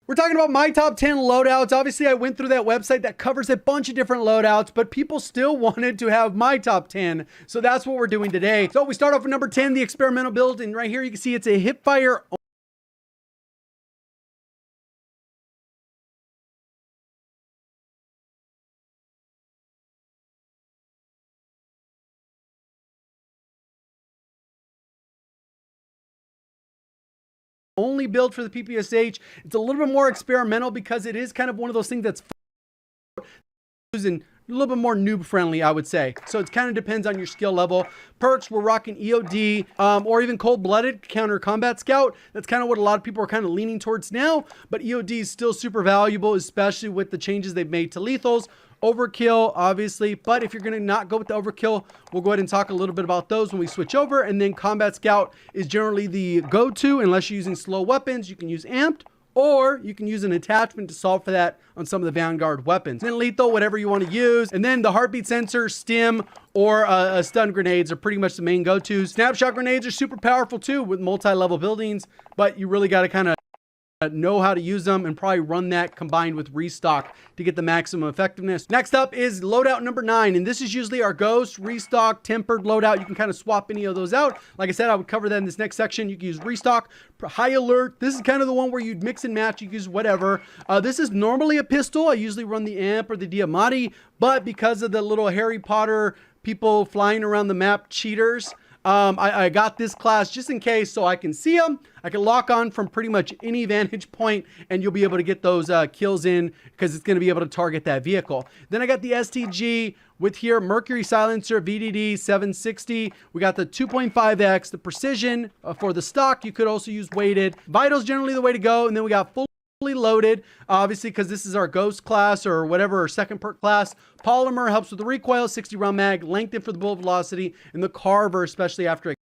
We're talking about my top 10 loadouts. Obviously, I went through that website that covers a bunch of different loadouts, but people still wanted to have my top 10. So that's what we're doing today. So we start off with number 10, the experimental build. And right here, you can see it's a hipfire only build for the PPSH. It's a little bit more experimental because it is kind of one of those things that's using a little bit more noob friendly, I would say. So it kind of depends on your skill level. Perks, we're rocking EOD or even cold-blooded counter combat scout. That's kind of what a lot of people are kind of leaning towards now, but EOD is still super valuable, especially with the changes they've made to lethals. Overkill, obviously, but if you're going to not go with the overkill, we'll go ahead and talk a little bit about those when we switch over. And then combat scout is generally the go-to unless you're using slow weapons. You can use amped, or you can use an attachment to solve for that on some of the Vanguard weapons. And then lethal, whatever you want to use. And then the heartbeat sensor, stim, or stun grenades are pretty much the main go-tos. Snapshot grenades are super powerful too with multi-level buildings, but you really got to kind of know how to use them and probably run that combined with restock to get the maximum effectiveness. Next up is loadout number 9, and this is usually our ghost, restock, tempered loadout. You can kind of swap any of those out. Like I said, I would cover that in this next section. You can use restock, high alert. This is kind of the one where you'd mix and match. You can use whatever. This is normally a pistol. I usually run the amp or the Diamatti, but because of the little Harry Potter people flying around the map cheaters, I got this class just in case so I can see them. I can lock on from pretty much any vantage point and you'll be able to get those kills in because it's going to be able to target that vehicle. Then I got the STG with here, Mercury Silencer, VDD 760. We got the 2.5X, the precision for the stock. You could also use weighted. Vital's generally the way to go. And then we got fully loaded, obviously, because this is our ghost class or whatever, our second perk class. Polymer helps with the recoil, 60 round mag, lengthen for the bullet velocity, and the carver, especially after it.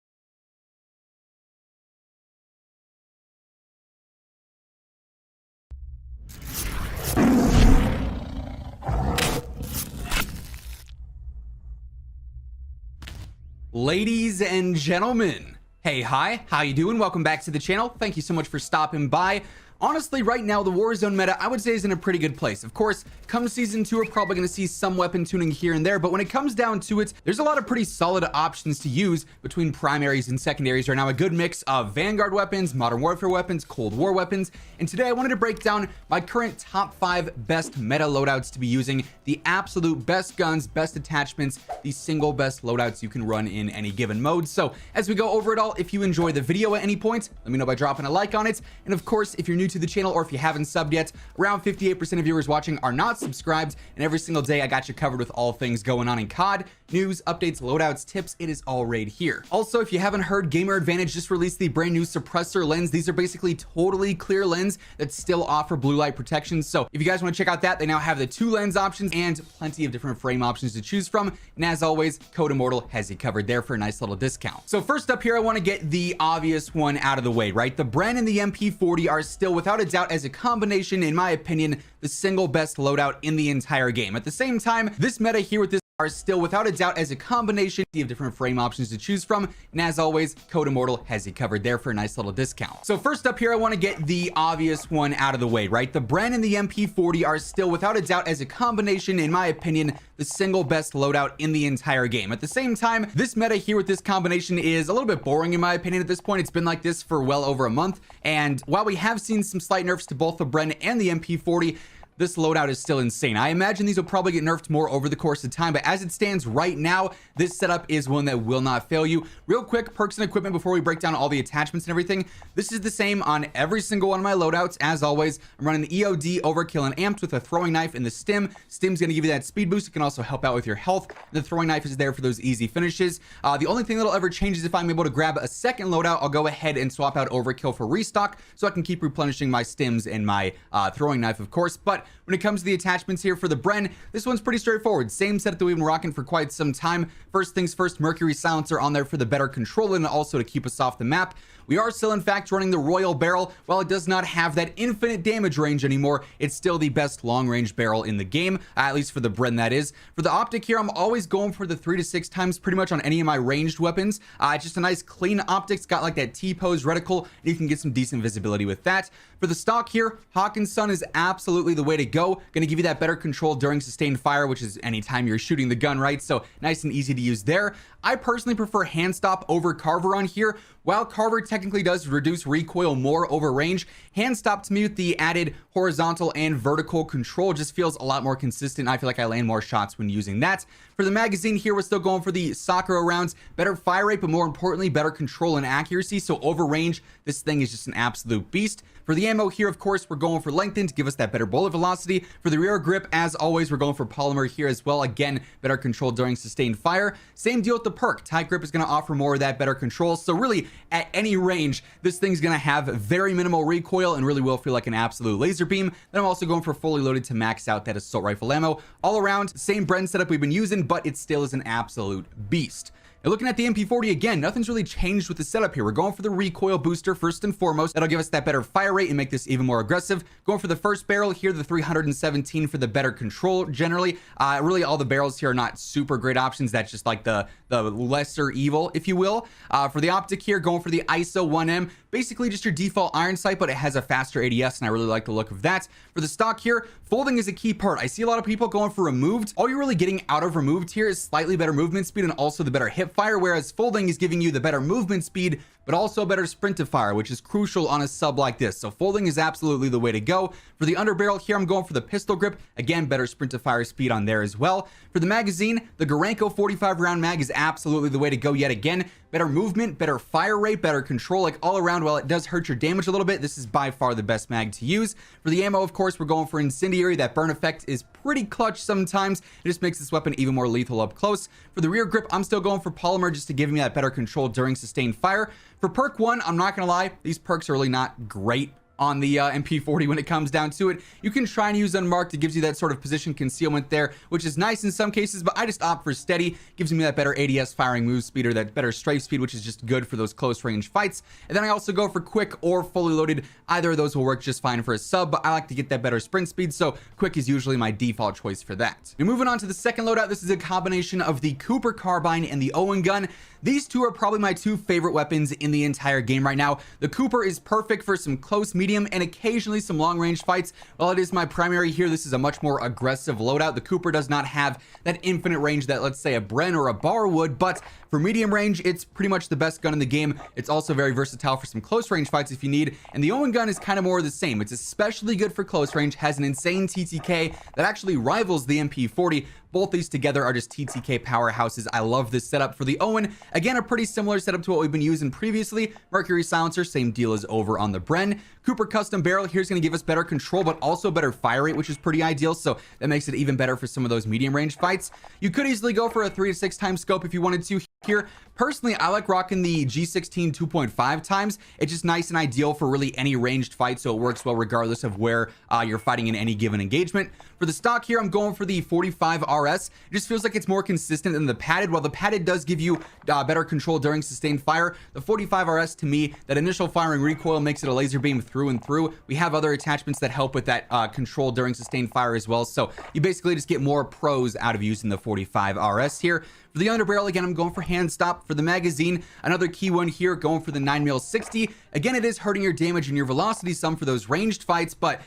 Ladies and gentlemen, hey, hi, how you doing? Welcome back to the channel. Thank you so much for stopping by. Honestly, right now, the Warzone meta, I would say, is in a pretty good place. Of course, come Season 2, we're probably going to see some weapon tuning here and there, but when it comes down to it, there's a lot of pretty solid options to use between primaries and secondaries right now. A good mix of Vanguard weapons, Modern Warfare weapons, Cold War weapons, and today I wanted to break down my current top 5 best meta loadouts to be using, the absolute best guns, best attachments, the single best loadouts you can run in any given mode. So, as we go over it all, if you enjoy the video at any point, let me know by dropping a like on it, and of course, if you're new to the channel, or if you haven't subbed yet, around 58% of viewers watching are not subscribed, and every single day I got you covered with all things going on in COD, news, updates, loadouts, tips. It is all right here. Also, if you haven't heard, Gamer Advantage just released the brand new suppressor lens. These are basically totally clear lens that still offer blue light protection. So if you guys want to check out that, they now have the 2 lens options and plenty of different frame options to choose from. And as always, Code Immortal has you covered there for a nice little discount. So first up here, I want to get the obvious one out of the way, right? The Bren and the MP40 are still, without a doubt, as a combination, in my opinion, the single best loadout in the entire game. At the same time, this meta here with this are still, without a doubt, as a combination of different frame options to choose from. And as always, Code Immortal has you covered there for a nice little discount. So first up here, I want to get the obvious one out of the way, right? The Bren and the MP40 are still, without a doubt, as a combination, in my opinion, the single best loadout in the entire game. At the same time, this meta here with this combination is a little bit boring in my opinion at this point. It's been like this for well over a month. And while we have seen some slight nerfs to both the Bren and the MP40, this loadout is still insane. I imagine these will probably get nerfed more over the course of time, but as it stands right now, this setup is one that will not fail you. Real quick, perks and equipment before we break down all the attachments and everything. This is the same on every single one of my loadouts. As always, I'm running the EOD, Overkill, and Amped with a throwing knife and the stim. Stim's gonna give you that speed boost. It can also help out with your health. The throwing knife is there for those easy finishes. The only thing that'll ever change is if I'm able to grab a second loadout, I'll go ahead and swap out Overkill for restock so I can keep replenishing my stims and my throwing knife, of course. But when it comes to the attachments here for the Bren, this one's pretty straightforward. Same setup that we've been rocking for quite some time. First things first, Mercury Silencer on there for the better control and also to keep us off the map. We are still, in fact, running the Royal Barrel. While it does not have that infinite damage range anymore, it's still the best long-range barrel in the game, at least for the Bren, that is. For the optic here, I'm always going for the 3 to 6 times pretty much on any of my ranged weapons. It's just a nice clean optics, got like that T-pose reticle, and you can get some decent visibility with that. For the stock here, Hawk and Sun is absolutely the way to go. Going to give you that better control during sustained fire, which is anytime you're shooting the gun, right? So nice and easy to use there. I personally prefer Hand Stop over Carver on here. While Carver technically does reduce recoil more over range, Hand Stop to me with the added horizontal and vertical control just feels a lot more consistent. I feel like I land more shots when using that. For the magazine here, we're still going for the Sakura rounds. Better fire rate, but more importantly, better control and accuracy. So over range, this thing is just an absolute beast. For the ammo here, of course, we're going for lengthened to give us that better bullet velocity. For the rear grip, as always, we're going for polymer here as well. Again, better control during sustained fire. Same deal with the perk. Tight grip is going to offer more of that better control. So really, at any range, this thing's going to have very minimal recoil and really will feel like an absolute laser beam. Then I'm also going for fully loaded to max out that assault rifle ammo. All around, same Bren setup we've been using, but it still is an absolute beast. Now looking at the MP40 again, nothing's really changed with the setup here. We're going for the recoil booster first and foremost. That'll give us that better fire rate and make this even more aggressive. Going for the first barrel here, the 317 for the better control generally. Really all the barrels here are not super great options. That's just like the lesser evil, if you will. For the optic here, going for the ISO 1M. Basically just your default iron sight, but it has a faster ADS and I really like the look of that. For the stock here, folding is a key part. I see a lot of people going for removed. All you're really getting out of removed here is slightly better movement speed and also the better hip fire, whereas folding is giving you the better movement speed but also better sprint to fire, which is crucial on a sub like this. So folding is absolutely the way to go. For the underbarrel here, I'm going for the pistol grip. Again, better sprint to fire speed on there as well. For the magazine, the Garanko 45 round mag is absolutely the way to go yet again. Better movement, better fire rate, better control, like all around. While it does hurt your damage a little bit, this is by far the best mag to use. For the ammo, of course, we're going for Incendiary. That burn effect is pretty clutch sometimes. It just makes this weapon even more lethal up close. For the rear grip, I'm still going for polymer just to give me that better control during sustained fire. For perk 1, I'm not gonna lie, these perks are really not great on the MP40 when it comes down to it. You can try and use unmarked. It gives you that sort of position concealment there, which is nice in some cases, but I just opt for steady. Gives me that better ADS firing move speed or that better strafe speed, which is just good for those close range fights. And then I also go for quick or fully loaded. Either of those will work just fine for a sub, but I like to get that better sprint speed, so quick is usually my default choice for that. And moving on to the second loadout, this is a combination of the Cooper carbine and the Owen gun. These two are probably my two favorite weapons in the entire game right now. The Cooper is perfect for some close, medium, and occasionally some long-range fights. While it is my primary here, this is a much more aggressive loadout. The Cooper does not have that infinite range that, let's say, a Bren or a Bar would, but for medium range, it's pretty much the best gun in the game. It's also very versatile for some close range fights if you need, and the Owen gun is kind of more of the same. It's especially good for close range, has an insane TTK that actually rivals the MP40, both these together are just TTK powerhouses. I love this setup for the Owen. Again, a pretty similar setup to what we've been using previously. Mercury silencer, same deal as over on the Bren. Cooper custom barrel here's going to give us better control, but also better fire rate, which is pretty ideal. So that makes it even better for some of those medium range fights. You could easily go for a 3 to 6 times scope if you wanted to here. Personally, I like rocking the G16 2.5 times. It's just nice and ideal for really any ranged fight, so it works well regardless of where you're fighting in any given engagement. For the stock here, I'm going for the 45 RS. It just feels like it's more consistent than the padded. While the padded does give you better control during sustained fire, the 45 RS, to me, that initial firing recoil makes it a laser beam through and through. We have other attachments that help with that control during sustained fire as well, so you basically just get more pros out of using the 45 RS here. For the underbarrel, again, I'm going for hand stop. For the magazine, another key one here, going for the 9mm 60. Again, it is hurting your damage and your velocity some for those ranged fights, but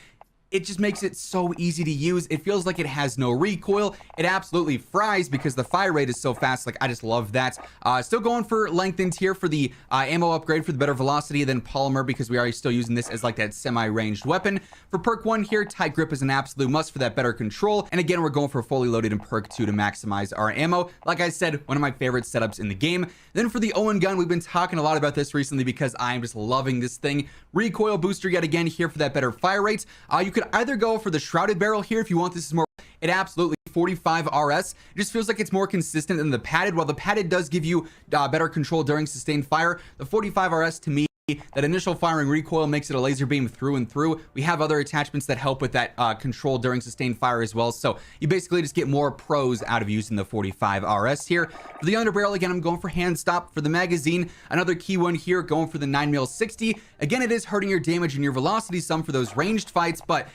it just makes it so easy to use. It feels like it has no recoil. It absolutely fries because the fire rate is so fast. Like, I just love that. Still going for lengthened here for the ammo upgrade for the better velocity than polymer, because we are still using this as like that semi-ranged weapon. For perk 1 here, tight grip is an absolute must for that better control. And again, we're going for fully loaded in perk 2 to maximize our ammo. Like I said, one of my favorite setups in the game. Then for the Owen gun, we've been talking a lot about this recently because I'm just loving this thing. Recoil booster yet again here for that better fire rate. You could either go for the shrouded barrel here if you want this is more. It absolutely 45 RS. It just feels like it's more consistent than the padded. While the padded does give you better control during sustained fire, the 45 RS, to me, that initial firing recoil makes it a laser beam through and through. We have other attachments that help with that control during sustained fire as well, so you basically just get more pros out of using the 45 RS here. For the underbarrel, again, I'm going for hand stop. For the magazine, another key one here, going for the 9mm 60. Again, it is hurting your damage and your velocity some for those ranged fights, but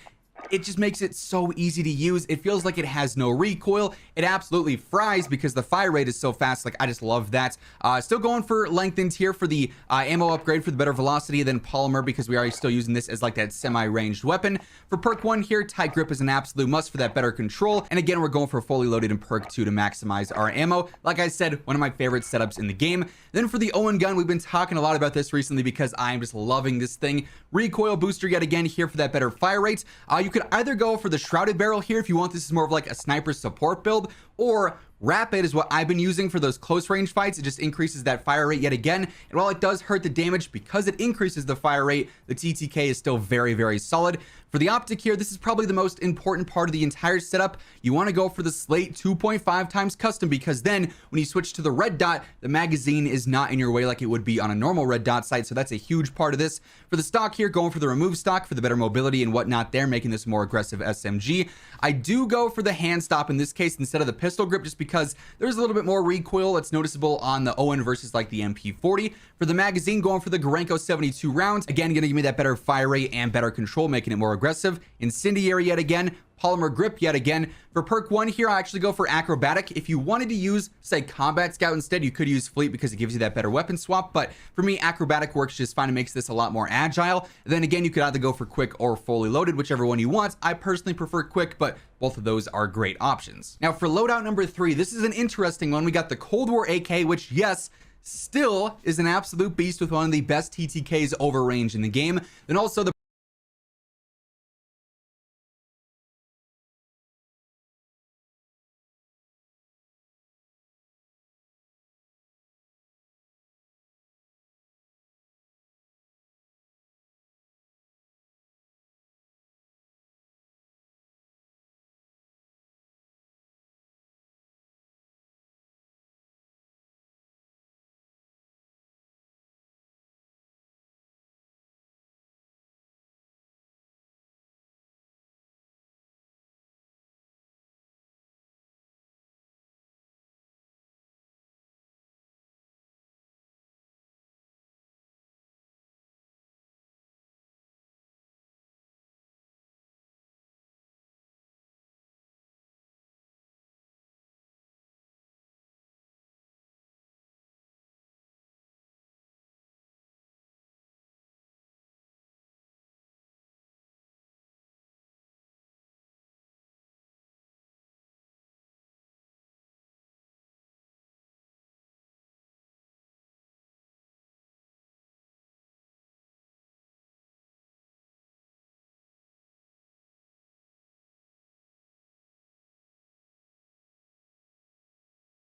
it just makes it so easy to use. It feels like it has no recoil. It absolutely fries because the fire rate is so fast. Like, I just love that. Still going for lengthened here for the ammo upgrade for the better velocity than polymer, because we are still using this as like that semi-ranged weapon. For perk 1 here, tight grip is an absolute must for that better control. And again, we're going for fully loaded in perk 2 to maximize our ammo. Like I said, one of my favorite setups in the game. Then for the Owen gun, we've been talking a lot about this recently because I'm just loving this thing. Recoil booster yet again here for that better fire rate. You could either go for the shrouded barrel here if you want this is more of like a sniper support build, or rapid is what I've been using for those close range fights. It just increases that fire rate yet again, and while it does hurt the damage because it increases the fire rate, the TTK is still very, very solid. For the optic here, this is probably the most important part of the entire setup. You want to go for the slate 2.5 times custom, because then when you switch to the red dot, the magazine is not in your way like it would be on a normal red dot sight, so that's a huge part of this. For the stock here, going for the remove stock for the better mobility and whatnot there, making this more aggressive SMG. I do go for the hand stop in this case instead of the pistol grip, just because there's a little bit more recoil. It's noticeable on the Owen versus like the MP40. For the magazine, going for the Gorenko 72 rounds. Again, gonna give me that better fire rate and better control, making it more aggressive. Incendiary yet again. Polymer grip yet again. For perk 1 here, I actually go for acrobatic. If you wanted to use, say, combat scout instead, you could use fleet because it gives you that better weapon swap, but for me, acrobatic works just fine. It makes this a lot more agile. Then again, you could either go for quick or fully loaded, whichever one you want. I personally prefer quick, but both of those are great options. Now for loadout number 3, this is an interesting one. We got the Cold War AK, which, yes, still is an absolute beast with one of the best TTKs over range in the game. Then also the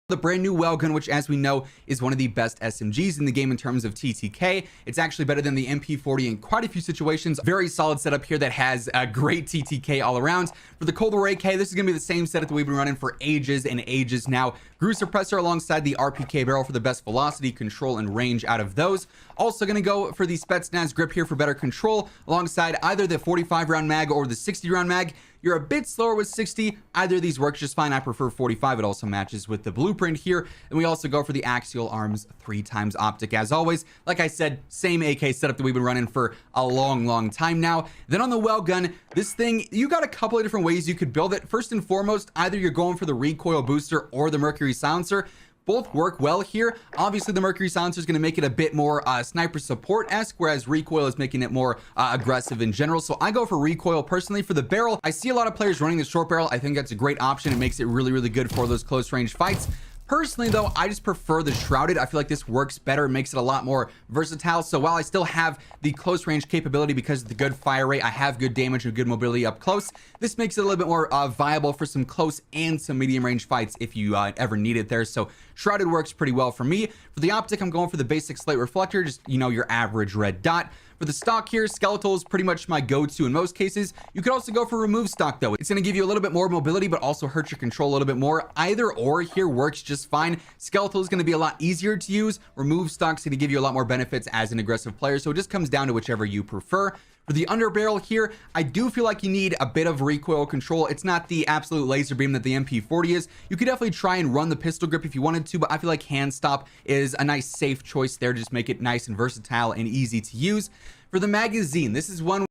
The brand new Wellgun, which as we know is one of the best SMGs in the game in terms of TTK. It's actually better than the MP40 in quite a few situations. Very solid setup here that has a great TTK all around. For the Cold War AK, this is going to be the same setup that we've been running for ages and ages now. Grew suppressor alongside the RPK barrel for the best velocity, control, and range out of those. Also going to go for the Spetsnaz grip here for better control alongside either the 45 round mag or the 60 round mag. You're a bit slower with 60. Either of these works just fine. I prefer 45. It also matches with the blueprint here. And we also go for the axial arms 3x optic as always. Like I said, same AK setup that we've been running for a long time now. Then on the Wellgun, this thing, you got a couple of different ways you could build it. First and foremost, either you're going for the recoil booster or the Mercury silencer. Both work well here. Obviously, the Mercury silencer is going to make it a bit more sniper support-esque, whereas recoil is making it more aggressive in general. So I go for recoil personally. For the barrel, I see a lot of players running the short barrel. I think that's a great option. It makes it really good for those close range fights. Personally, though, I just prefer the shrouded. I feel like this works better. It makes it a lot more versatile. So while I still have the close range capability because of the good fire rate, I have good damage and good mobility up close. This makes it a little bit more viable for some close and some medium range fights if you ever need it there. So shrouded works pretty well for me. For the optic, I'm going for the basic slate reflector, just, you know, your average red dot. For the stock here, skeletal is pretty much my go-to in most cases. You could also go for remove stock though. It's going to give you a little bit more mobility, but also hurt your control a little bit more. Either or here works just fine. Skeletal is going to be a lot easier to use. Remove stock's going to give you a lot more benefits as an aggressive player. So it just comes down to whichever you prefer. For the underbarrel here, I do feel like you need a bit of recoil control. It's not the absolute laser beam that the MP40 is. You could definitely try and run the pistol grip if you wanted to, but I feel like hand stop is a nice safe choice there to just make it nice and versatile and easy to use. For the magazine, this is one of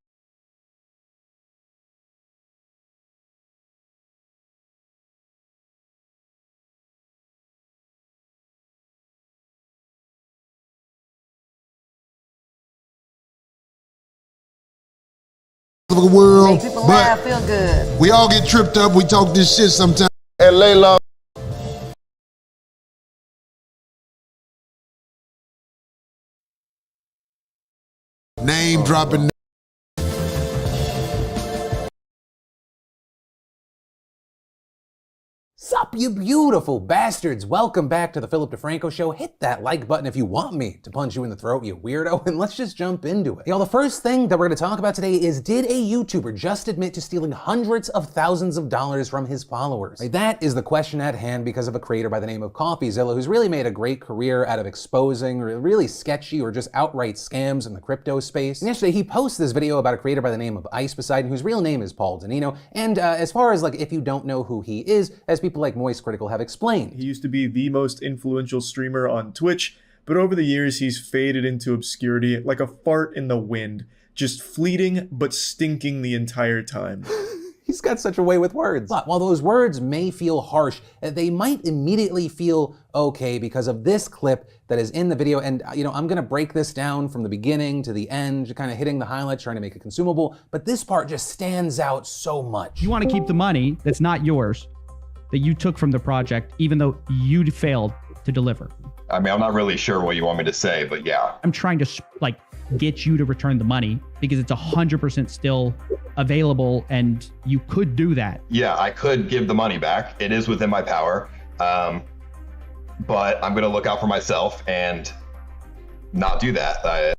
the world, Make people laugh, feel good. we all get tripped up. We talk this shit sometimes. And Layla. Name dropping. Sup, you beautiful bastards. Welcome back to the Philip DeFranco Show. Hit that like button if you want me to punch you in the throat, you weirdo, and let's just jump into it. The first thing that we're gonna talk about today is, did a YouTuber just admit to stealing hundreds of thousands of dollars from his followers? That is the question at hand because of a creator by the name of CoffeeZilla, who's really made a great career out of exposing really sketchy or just outright scams in the crypto space. And yesterday he posted this video about a creator by the name of Ice Poseidon, whose real name is Paul Danino. And as far as if you don't know who he is, as people like Moist Critical have explained, he used to be the most influential streamer on Twitch, but over the years he's faded into obscurity like a fart in the wind, just fleeting but stinking the entire time. He's got such a way with words. But while those words may feel harsh, they might immediately feel okay because of this clip that is in the video. And I'm gonna break this down from the beginning to the end, kind of hitting the highlights, trying to make it consumable. But this part just stands out so much. You want to keep the money that's not yours, that you took from the project, even though you failed to deliver. I mean, I'm not really sure what you want me to say, but yeah. I'm trying to get you to return the money because it's 100% still available and you could do that. Yeah, I could give the money back. It is within my power. But I'm going to look out for myself and not do that.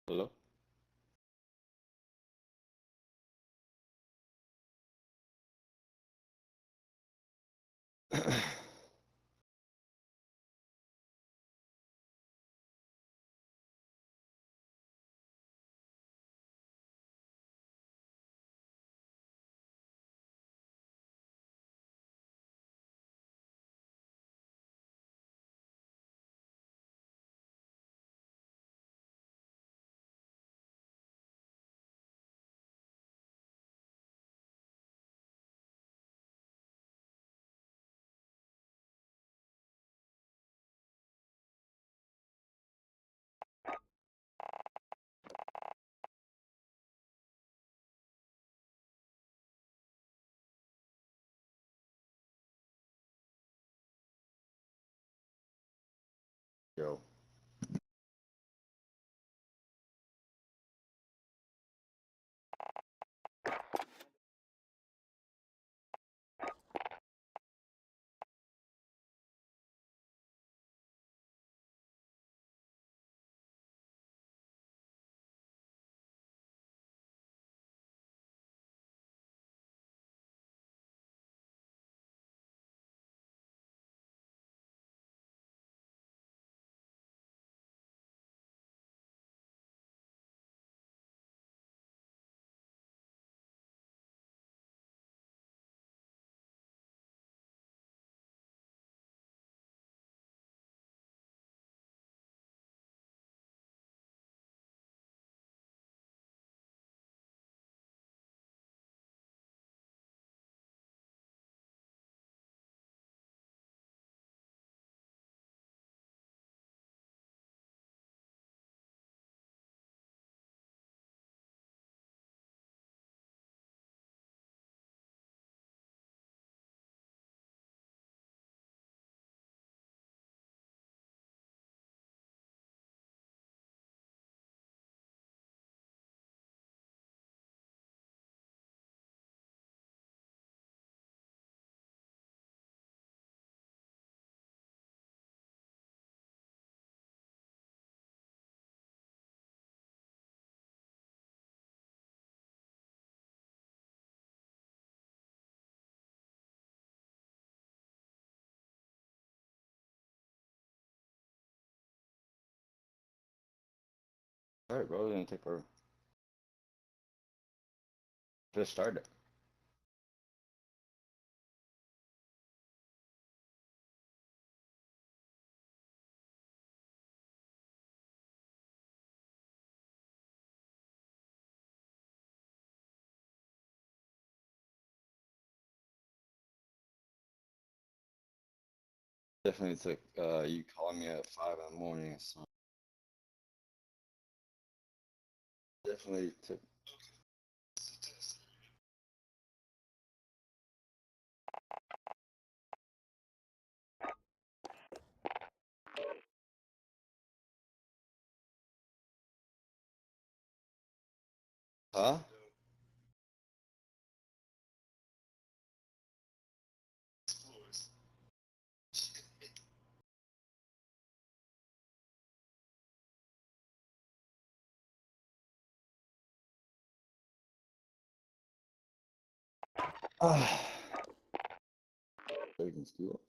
Hello? Yo. Alright, bro, it's gonna take forever. Just started. Definitely took you calling me at 5 in the morning, so definitely took. Huh? Resurgence duos.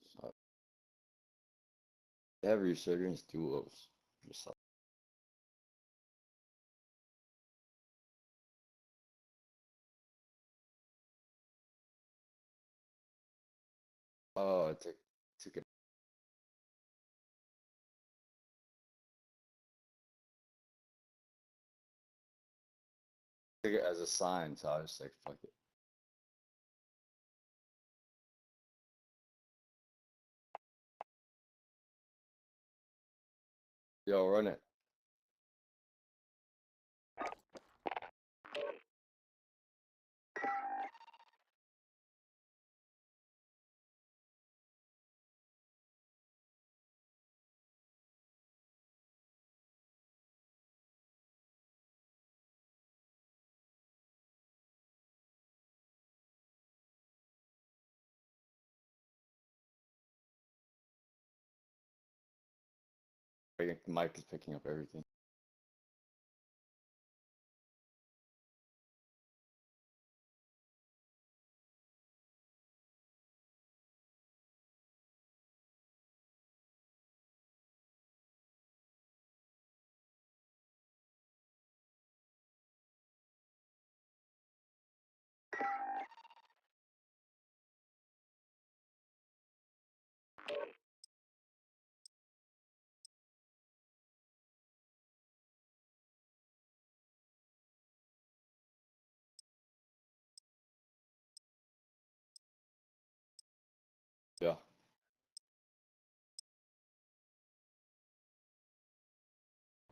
They have resurgence duos. Just like, oh, I took it. Took it as a sign, so I was like, fuck it. Yo, run it. Mike is picking up everything.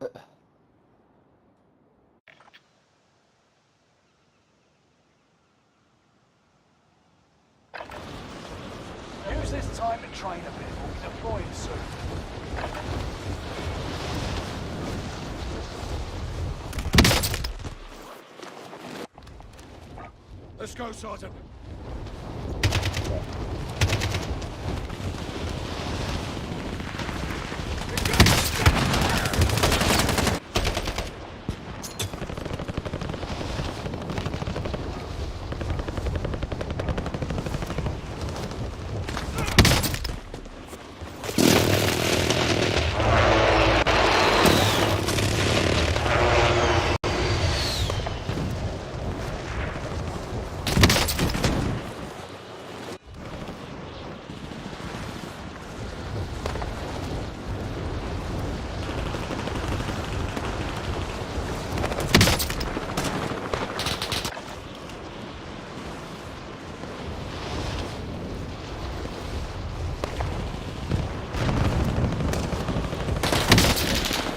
Use this time to train a bit. We'll be deploying soon. Let's go, Sergeant.